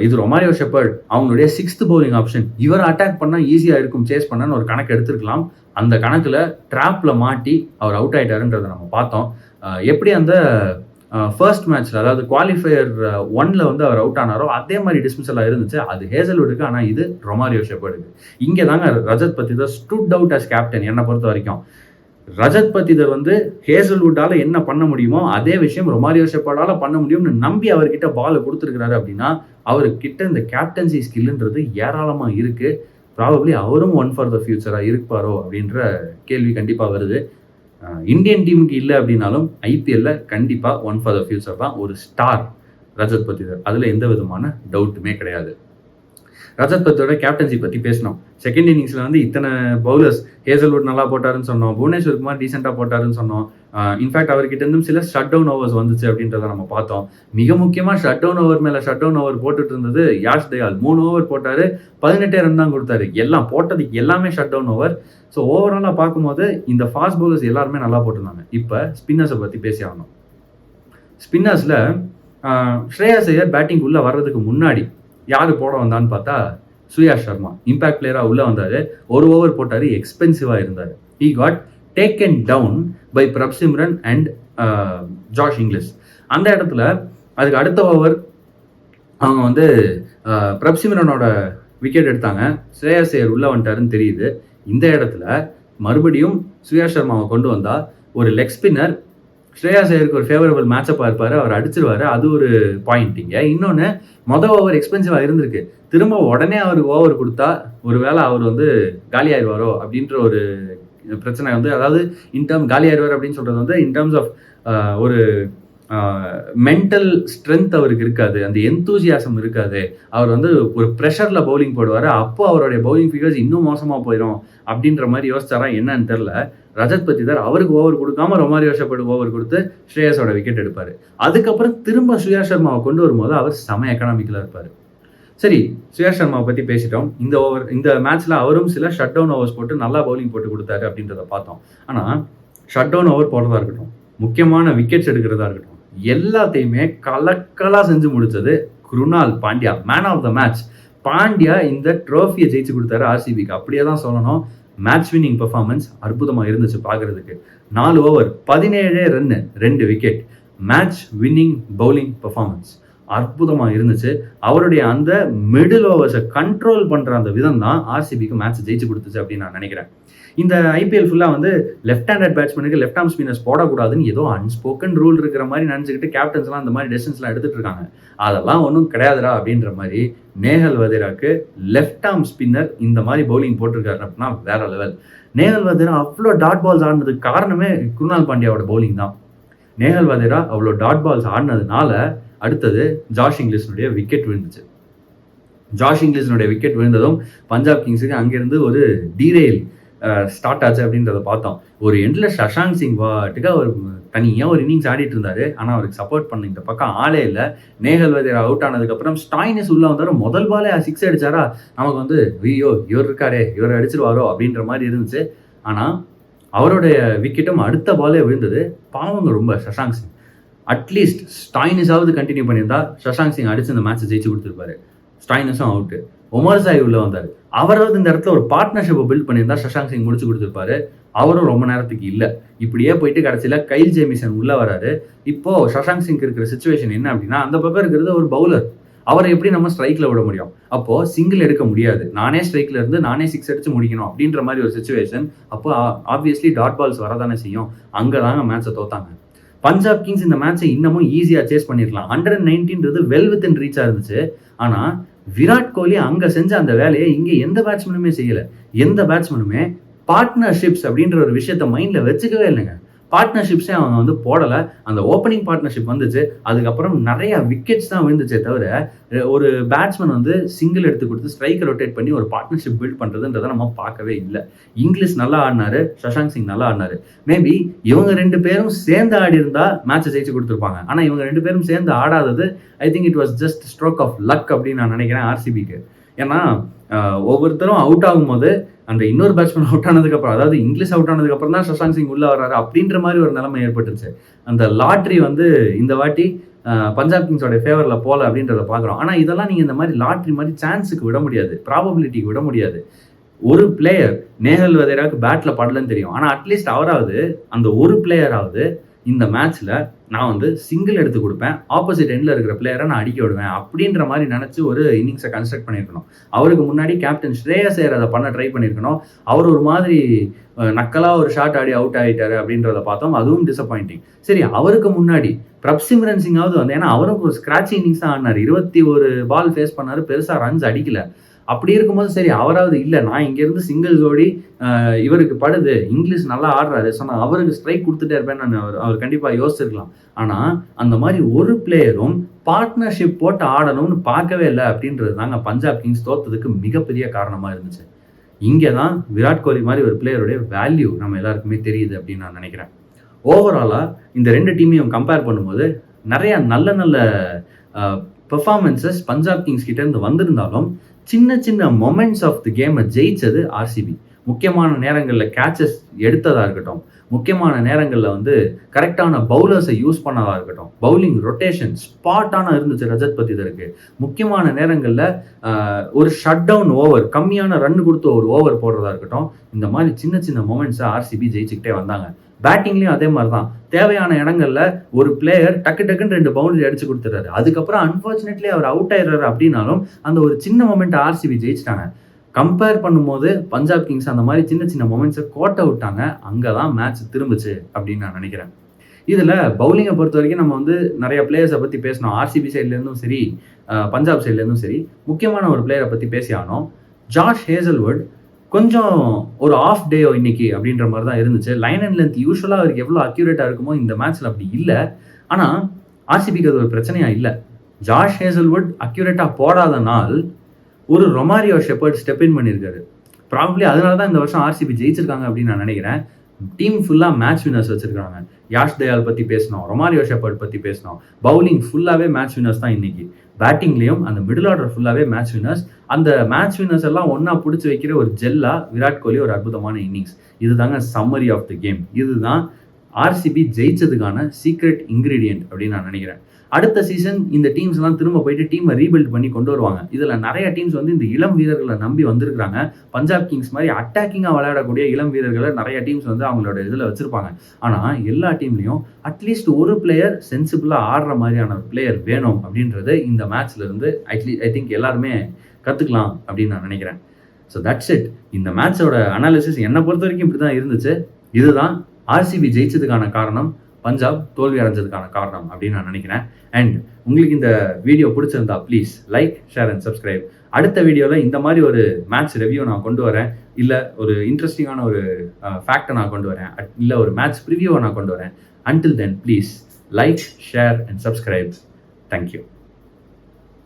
இது ரொமாரியோ ஷெப்பர்ட் அவங்களுடைய 6th பவுலிங் ஆப்ஷன். இவர் அட்டாக் பண்ணால் ஈஸியாக இருக்கும் சேஸ் பண்ணான்னு ஒரு கணக்கு எடுத்துருக்கலாம். அந்த கணக்கில் ட்ராப்பில் மாட்டி அவர் அவுட் ஆகிட்டாருன்றதை நம்ம பார்த்தோம். எப்படி அந்த ஃபர்ஸ்ட் மேட்ச்சில் அதாவது குவாலிஃபயர் 1ல் வந்து அவர் அவுட் ஆனாரோ அதே மாதிரி டிஸ்மிஸலாக இருந்துச்சு. அது ஹேசல்வுட்டுக்கு, ஆனால் இது ரொமாரியோ ஷெப்பர்டுக்கு. இங்கே தாங்க Rajat Patidar stood out as captain. என்னை பொறுத்த வரைக்கும் ரஜத் பத்திதர் வந்து ஹேசல்வுட்டால் என்ன பண்ண முடியுமோ அதே விஷயம் ரொமாரியோ ஷெப்பர்டால் பண்ண முடியும்னு நம்பி அவர்கிட்ட பாலை கொடுத்துருக்கிறாரு அப்படின்னா அவர்கிட்ட இந்த கேப்டன்சி ஸ்கில்ன்றது ஏராளமாக இருக்குது. ப்ராபப்ளி அவரும் ஒன் ஃபார் த ஃபியூச்சராக இருப்பாரோ அப்படின்ற கேள்வி கண்டிப்பாக வருது. இந்தியன் டீமுக்கு இல்லை அப்படின்னாலும் ஐபிஎல்ல கண்டிப்பாக ஒன் ஃபார் த ஃபியூச்சர் தான். ஒரு ஸ்டார் ரஜத் பத்திதர், அதில் எந்த விதமான டவுட்டுமே கிடையாது. ரஜத் பத்தியோட கேப்டன்சி பற்றி பேசினோம். செகண்ட் இன்னிங்ஸில் வந்து இத்தனை பவுலர்ஸ், ஹேசல்வுட் நல்லா போட்டாருன்னு சொன்னோம், புவனேஸ்வர் குமார் டீசெண்டாக போட்டாருன்னு சொன்னோம். இன்ஃபேக்ட் அவர்கிட்ட இருந்தும் சில ஷட் டவுன் ஓவர்ஸ் வந்துச்சு அப்படின்றத நம்ம பார்த்தோம். மிக முக்கியமாக ஷட் டவுன் ஓவர் மேலே ஷட் டவுன் ஓவர் போட்டுட்டு இருந்தது யாஷ் தயால். 3 ஓவர் போட்டார், 18 ரன் தான் கொடுத்தாரு. எல்லாம் போட்டதுக்கு எல்லாமே ஷட் டவுன் ஓவர். ஸோ ஓவராலாக பார்க்கும்போது இந்த ஃபாஸ்ட் பவுலர்ஸ் எல்லாருமே நல்லா போட்டிருந்தாங்க. இப்போ ஸ்பின்னர்ஸை பற்றி பேசி ஆகணும். ஸ்பின்னர்ஸில் ஸ்ரேயாஸ் ஐயர் பேட்டிங் உள்ளே வர்றதுக்கு முன்னாடி யார் போட வந்தான்னு பார்த்தா சுயாஷ் சர்மா இம்பாக்ட் பிளேயராக உள்ளே வந்தார். ஒரு ஓவர் போட்டார், எக்ஸ்பென்சிவாக இருந்தார். He got taken down by Prabhsimran and Josh Inglis. அந்த இடத்துல அதுக்கு அடுத்த ஓவர் அவங்க வந்து பிரப்சிம்ரனோட விக்கெட் எடுத்தாங்க. ஸ்ரேயாஸ் ஐயர் உள்ளே வந்துட்டாருன்னு தெரியுது. இந்த இடத்துல மறுபடியும் சுயாஷ் சர்மாவை கொண்டு வந்தால் ஒரு லெக் ஸ்பின்னர் ஸ்ரேயாஸ் ஐயருக்கு ஒரு ஃபேவரபிள் மேட்சப்பாக இருப்பார், அவர் அடிச்சிருவார். அது ஒரு பாயிண்டிங்க. இன்னொன்று, மொதல் ஓவர் எக்ஸ்பென்சிவாக இருந்திருக்கு, திரும்ப உடனே அவருக்கு ஓவர் கொடுத்தா ஒருவேளை அவர் வந்து காலி ஆயிடுவாரோ அப்படின்ற ஒரு பிரச்சனை வந்து, அதாவது காலி ஆயிடுவார் அப்படின்னு சொல்கிறது வந்து இன் டர்ம்ஸ் ஆஃப் ஒரு மென்டல் ஸ்ட்ரென்த் அவருக்கு இருக்காது, அந்த எந்தூசியாசம் இருக்காது. அவர் வந்து ஒரு ப்ரெஷரில் பவுலிங் போடுவார், அப்போ அவருடைய பவுலிங் ஃபிகர்ஸ் இன்னும் மோசமாக போயிடும் அப்படின்ற மாதிரி யோசிச்சாரா என்னன்னு தெரில. ரஜத் பத்திதார் அவருக்கு ஓவர் கொடுக்காம ரொமாரியோ ஷெப்பர்டுக்கு ஓவர் கொடுத்து ஸ்ரேயாஸோட விக்கெட் எடுப்பார். அதுக்கப்புறம் திரும்ப சுயாஷ் சர்மாவை கொண்டு வரும்போது அவர் செம எக்கனாமிக்கலாக இருப்பார். சரி, சுயாஷ் சர்மாவை பற்றி பேசிட்டோம். இந்த மேட்ச்சில் அவரும் சில ஷட் டவுன் ஓவர்ஸ் போட்டு நல்லா பவுலிங் போட்டு கொடுத்தாரு அப்படின்றத பார்த்தோம். ஆனால் ஷட் டவுன் ஓவர் போடுறதா இருக்கட்டும், முக்கியமான விக்கெட்ஸ் எடுக்கிறதா இருக்கட்டும், எல்லாத்தையுமே கலக்கலாக செஞ்சு முடிச்சது Krunal Pandya, man of the match. Pandya இந்த ட்ரோஃபியை ஜெயிச்சு கொடுத்தாரு ஆர்சிபிக்கு. அப்படியே தான் சொல்லணும். மேட்ச் வின்னிங் பெர்ஃபார்மன்ஸ் அற்புதமாக இருந்துச்சு பார்க்குறதுக்கு. 4 over 17 run 2 wicket. Match winning bowling performance அற்புதமாக இருந்துச்சு. அவருடைய அந்த மிடில் ஓவர்ஸை கண்ட்ரோல் பண்ணுற அந்த விதம் தான் ஆர்சிபிக்கு மேட்ச் ஜெயிச்சு கொடுத்துச்சு அப்படின்னு நான் நினைக்கிறேன். இந்த ஐபிஎல் ஃபுல்லாக வந்து லெஃப்ட் ஹேண்டட் பேட்ஸ்மேனுக்கு லெஃப்ட் ஆர்ம் ஸ்பின்னர்ஸ் போடக்கூடாதுன்னு ஏதோ அன்ஸ்போக்கன் ரூல் இருக்கிற மாதிரி நினச்சிக்கிட்டு கேப்டன்ஸ்லாம் அந்த மாதிரி டெசிஷன்ஸ்லாம் எடுத்துகிட்டு இருக்காங்க. அதெல்லாம் ஒன்றும் கிடையாதுடா அப்படின்ற மாதிரி நேஹல் வதேராக்கு லெஃப்ட் ஆர்ம் ஸ்பின்னர் இந்த மாதிரி பவுலிங் போட்டிருக்காரு அப்படின்னா வேற லெவல். நேஹல் வதேரா அவ்வளோ டாட் பால்ஸ் ஆடினதுக்கு காரணமே குருணால் பாண்டியாவோட பவுலிங் தான். நேஹல் வதேரா அவ்வளோ டாட் பால்ஸ் ஆடினதுனால அடுத்தது ஜாஷ் இங்கிலிஷனுடைய விக்கெட் விழுந்துச்சு. ஜாஷ் இங்கிலிஷனுடைய விக்கெட் விழுந்ததும் பஞ்சாப் கிங்ஸுக்கு அங்கேருந்து ஒரு டீரெயில் ஸ்டார்ட் ஆச்சு அப்படின்றத பார்த்தோம். ஒரு எண்டில் சஷாங்க் சிங் வாட்டுக்கு அவர் தனியாக ஒரு இன்னிங்ஸ் ஆடிட்டு இருந்தார். ஆனால் அவருக்கு சப்போர்ட் பண்ண இந்த பக்கம் ஆளே இல்லை. நேஹல் வதேரா அவுட் ஆனதுக்கப்புறம் ஸ்டாய்னிஸ் உள்ளே வந்தார். முதல் பாலே 6 அடிச்சாரா, நமக்கு வந்து ஐயோ இவர் இருக்காரே, இவர் அடிச்சிருவாரோ அப்படின்ற மாதிரி இருந்துச்சு. ஆனால் அவருடைய விக்கெட்டும் அடுத்த பாலே விழுந்தது. பாவங்க ரொம்ப சஷாங்க் சிங். அட்லீஸ்ட் ஸ்டாய்னிஸாவது கண்டினியூ பண்ணியிருந்தா சஷாங்க் சிங் அடிச்சு இந்த மேட்ச்சை ஜெயிச்சு கொடுத்துருப்பாரு. ஸ்டாய்னிஸும் அவுட்டு. உமர் சாய் உள்ள வந்தார். அவராவது இந்த இடத்துல ஒரு பார்ட்னர்ஷிப்பை பில்ட் பண்ணியிருந்தா சஷாங்க் சிங் முடிச்சு கொடுத்துருப்பாரு. அவரும் ரொம்ப நேரத்துக்கு இல்லை. இப்படியே போயிட்டு கடைசியில் கைல் ஜேமிசன் உள்ள வராரு. இப்போ சஷாங்க் சிங் இருக்கிற சுச்சுவேஷன் என்ன அப்படின்னா, அந்த பக்கம் இருக்கிறது ஒரு பவுலர். அவரை எப்படி நம்ம ஸ்ட்ரைக்கில் விட முடியும்? அப்போ சிங்கிள் எடுக்க முடியாது, நானே ஸ்ட்ரைக்கில் இருந்து நானே 6 அடிச்சு முடிக்கணும் அப்படின்ற மாதிரி ஒரு சுச்சுவேஷன். அப்போ ஆப்வியஸ்லி டாட் பால்ஸ் வரதானே செய்யும். அங்கே தாங்க மேட்சை தோத்தாங்க. பஞ்சாப் கிங்ஸ் இந்த மேட்சை இன்னமும் ஈஸியாக சேஸ் பண்ணியிருக்கலாம். 119 வெல் வித் இன் ரீச்சாக இருந்துச்சு. ஆனால் விராட் கோலி அங்கே செஞ்ச அந்த வேலையை இங்கே எந்த பேட்ஸ்மேனுமே செய்யலை. எந்த பேட்ஸ்மேனுமே பார்ட்னர்ஷிப்ஸ் அப்படின்ற ஒரு விஷயத்த மைண்டில் வச்சுக்கவே இல்லைங்க. பார்ட்னர்ஷிப்ஸே அவங்க வந்து போடலை. அந்த ஓப்பனிங் பார்ட்னர்ஷிப் வந்துச்சு, அதுக்கப்புறம் நிறைய விக்கெட்ஸ் தான் விழுந்துச்சே தவிர ஒரு பேட்ஸ்மேன் வந்து சிங்கிள் எடுத்து கொடுத்து ஸ்ட்ரைக்கை ரொட்டேட் பண்ணி ஒரு பார்ட்னர்ஷிப் பில்ட் பண்ணுறதுன்றதை நம்ம பார்க்கவே இல்லை. இங்கிலீஷ் நல்லா ஆடினாரு, சஷாங்க் சிங் நல்லா ஆடினாரு. மேபி இவங்க 2 பேரும் சேர்ந்து ஆடி இருந்தா மேட்சை ஜெயிச்சு கொடுத்துருப்பாங்க. ஆனால் இவங்க 2 பேரும் சேர்ந்து ஆடாதது I think it was just stroke of luck அப்படின்னு நான் நினைக்கிறேன் ஆர்சிபிக்கு. ஏன்னா ஒவ்வொருத்தரும் அவுட் ஆகும்போது அந்த இன்னொரு பேட்ஸ்மேன் அவுட் ஆனதுக்கப்புறம், அதாவது இங்கிலீஷ் அவுட் ஆனதுக்கப்புறம் தான் சஷாங்க் சிங் உள்ள வர்றாரு அப்படின்ற மாதிரி ஒரு நிலைமை ஏற்பட்டுருச்சு. அந்த லாட்ரி வந்து இந்த வாட்டி பஞ்சாப் கிங்ஸோட ஃபேவரில் போகல அப்படின்றத பார்க்குறோம். ஆனால் இதெல்லாம் நீங்கள் இந்த மாதிரி லாட்ரி மாதிரி சான்ஸுக்கு விட முடியாது, ப்ராபபிலிட்டிக்கு விட முடியாது. ஒரு பிளேயர் நேஹல் வதேராவுக்கு பேட்டில் படலன்னு தெரியும், ஆனால் அட்லீஸ்ட் அவராவது அந்த ஒரு பிளேயராவது இந்த மேட்ச்சில் நான் வந்து சிங்கிள் எடுத்து கொடுப்பேன், ஆப்போசிட் எண்டில் இருக்கிற பிளேயரை நான் அடிக்க விடுவேன் அப்படின்ற மாதிரி நினச்சி ஒரு இன்னிங்ஸை கன்ஸ்ட்ரக்ட் பண்ணியிருக்கணும். அவருக்கு முன்னாடி கேப்டன் ஸ்ரேயாஸ் ஐயர் அதை பண்ண ட்ரை பண்ணியிருக்கணும். அவர் ஒரு மாதிரி நக்கலாக ஒரு ஷாட் ஆடி அவுட் ஆகிட்டாரு அப்படின்றத பார்த்தோம். அதுவும் டிசப்பாயிண்டிங். சரி, அவருக்கு முன்னாடி பிரப்சிம்ரன் சிங்காவது வந்து, ஏன்னா அவரும் ஒரு ஸ்க்ராட்ச் இன்னிங்ஸ் தான் ஆடினார். 21 பால் ஃபேஸ் பண்ணார், பெருசாக ரன்ஸ் அடிக்கல. அப்படி இருக்கும்போது சரி அவராவது இல்லை, நான் இங்கேருந்து சிங்கிள்ஸ் ஓடி இவருக்கு படுது, இங்கிலீஷ் நல்லா ஆடுறாரு, ஸோ நான் அவருக்கு ஸ்ட்ரைக் கொடுத்துட்டே இருப்பேன்னு அவர் கண்டிப்பாக யோசிச்சிருக்கலாம். ஆனால் அந்த மாதிரி ஒரு பிளேயரும் பார்ட்னர்ஷிப் போட்டு ஆடணும்னு பார்க்கவே இல்லை அப்படின்றது தாங்க பஞ்சாப் கிங்ஸ் தோற்றதுக்கு மிகப்பெரிய காரணமாக இருந்துச்சு. இங்கே தான் விராட் கோலி மாதிரி ஒரு பிளேயருடைய வேல்யூ நம்ம எல்லாருக்குமே தெரியுது அப்படின்னு நான் நினைக்கிறேன். ஓவராலாக இந்த 2 டீமையும் கம்பேர் பண்ணும்போது நிறைய நல்ல நல்ல பெர்ஃபார்மன்ஸஸ் பஞ்சாப் கிங்ஸ் கிட்டேருந்து வந்திருந்தாலும் சின்ன சின்ன மொமெண்ட்ஸ் ஆஃப் தி கேமை ஜெயிச்சது ஆர்சிபி. முக்கியமான நேரங்களில் கேட்சஸ் எடுத்ததாக இருக்கட்டும், முக்கியமான நேரங்களில் வந்து கரெக்டான பவுலர்ஸை யூஸ் பண்ணதாக இருக்கட்டும், பவுலிங் ரொட்டேஷன் ஸ்பாட்டான இருந்துச்சு ரஜத் பத்திதருக்கு. முக்கியமான நேரங்களில் ஒரு ஷட் டவுன் ஓவர், கம்மியான ரன் கொடுத்து ஒரு ஓவர் போடுறதா இருக்கட்டும், இந்த மாதிரி சின்ன சின்ன மொமெண்ட்ஸை ஆர்சிபி ஜெயிச்சுக்கிட்டே வந்தாங்க. பேட்டிங்லேயும் அதே மாதிரி தான். தேவையான இடங்கள்ல ஒரு பிளேயர் டக்குன்னு 2 பவுண்டரி அடிச்சு கொடுத்துறாரு. அதுக்கப்புறம் அன்பார்ச்சுனேட்லி அவர் அவுட் ஆயிடுறாரு அப்படின்னாலும் அந்த ஒரு சின்ன மொமெண்ட் ஆர்சிபி ஜெயிச்சிட்டாங்க. கம்பேர் பண்ணும்போது பஞ்சாப் கிங்ஸ் அந்த மாதிரி சின்ன சின்ன மொமெண்ட்ஸை கோட்டை விட்டாங்க. அங்கதான் மேட்ச் திரும்பிச்சு அப்படின்னு நான் நினைக்கிறேன். இதுல பவுலிங்கை பொறுத்த வரைக்கும் நம்ம வந்து நிறைய பிளேயர்ஸை பத்தி பேசணும். ஆர்சிபி சைட்ல இருந்தும் சரி, பஞ்சாப் சைட்ல இருந்தும் சரி, முக்கியமான ஒரு பிளேயரை பத்தி பேசி ஆனோம். ஜாஷ் ஹேசல்வுட் கொஞ்சம் ஒரு ஆஃப் டே இன்னைக்கு அப்படின்ற மாதிரி தான் இருந்துச்சு. லைன் அண்ட் லென்த் யூஸ்வலாக அவருக்கு எவ்வளோ அக்யூரேட்டாக இருக்குமோ இந்த மேட்ச்சில் அப்படி இல்லை. ஆனால் ஆர்சிபிக்கு அது ஒரு பிரச்சனையாக இல்லை. ஜாஷ் ஹேசல்வுட் அக்யூரேட்டாக போடாத நாள் ஒரு ரொமாரியோ ஷெப்பர்ட் ஸ்டெப் இன் பண்ணியிருக்காரு. ப்ராபப்ளி அதனால தான் இந்த வருஷம் ஆர்சிபி ஜெயிச்சிருக்காங்க அப்படின்னு நான் நினைக்கிறேன். டீம் ஃபுல்லாக மேட்ச் வினர்ஸ் வச்சிருக்காங்க. யாஷ் தயால் பற்றி பேசணும், ரொமாரியோ ஷெப்பர்ட் பற்றி பேசணும். பவுலிங் ஃபுல்லாகவே மேட்ச் வினர்ஸ் தான் இன்னைக்கு. பேட்டிங்லேயும் அந்த மிடில் ஆர்டர் ஃபுல்லாகவே மேட்ச் வினர்ஸ். அந்த மேட்ச் வினர்ஸ் எல்லாம் ஒன்றா பிடிச்சி வைக்கிற ஒரு ஜெல்லா விராட் கோலி ஒரு அற்புதமான இன்னிங்ஸ். இதுதாங்க சம்மரி ஆஃப் த கேம். இதுதான் ஆர்சிபி ஜெயிச்சதுக்கான சீக்ரெட் இன்கிரீடியன்ட் அப்படின்னு நான் நினைக்கிறேன். அடுத்த சீசன் இந்த டீம்ஸ் எல்லாம் திரும்ப போயிட்டு டீமை ரீபில்ட் பண்ணி கொண்டு வருவாங்க. இதுல நிறைய டீம்ஸ் வந்து இந்த இளம் வீரர்களை நம்பி வந்திருக்காங்க. பஞ்சாப் கிங்ஸ் மாதிரி அட்டாக்கிங்கா விளையாடக்கூடிய இளம் வீரர்களை நிறைய டீம்ஸ் வந்து அவங்களோட இதுல வச்சிருப்பாங்க. ஆனா எல்லா டீம்லயும் அட்லீஸ்ட் ஒரு பிளேயர் சென்சிபிளா ஆடுற மாதிரியான பிளேயர் வேணும் அப்படின்றது இந்த மேட்ச்ல இருந்து ஐ திங்க் எல்லாருமே கத்துக்கலாம் அப்படின்னு நான் நினைக்கிறேன். So that's it. இந்த மேட்சோட அனாலிசிஸ் என்னை பொறுத்த வரைக்கும் இப்படிதான் இருந்துச்சு. இதுதான் ஆர்சிபி ஜெயிச்சதுக்கான காரணம், பஞ்சாப் தோல்வி அடைஞ்சதுக்கான காரணம் அப்படின்னு நான் நினைக்கிறேன். அண்ட் உங்களுக்கு இந்த வீடியோ பிடிச்சிருந்தா please like, share and subscribe. அடுத்த வீடியோவில் இந்த மாதிரி ஒரு மேட்ச் ரிவ்யூ நான் கொண்டு வரேன், இல்லை ஒரு இன்ட்ரெஸ்டிங்கான ஒரு ஃபேக்டை நான் கொண்டு வரேன், இல்லை ஒரு மேட்ச் ப்ரிவியூவை நான் கொண்டு வரேன். Until then please like, share and subscribe. Thank you.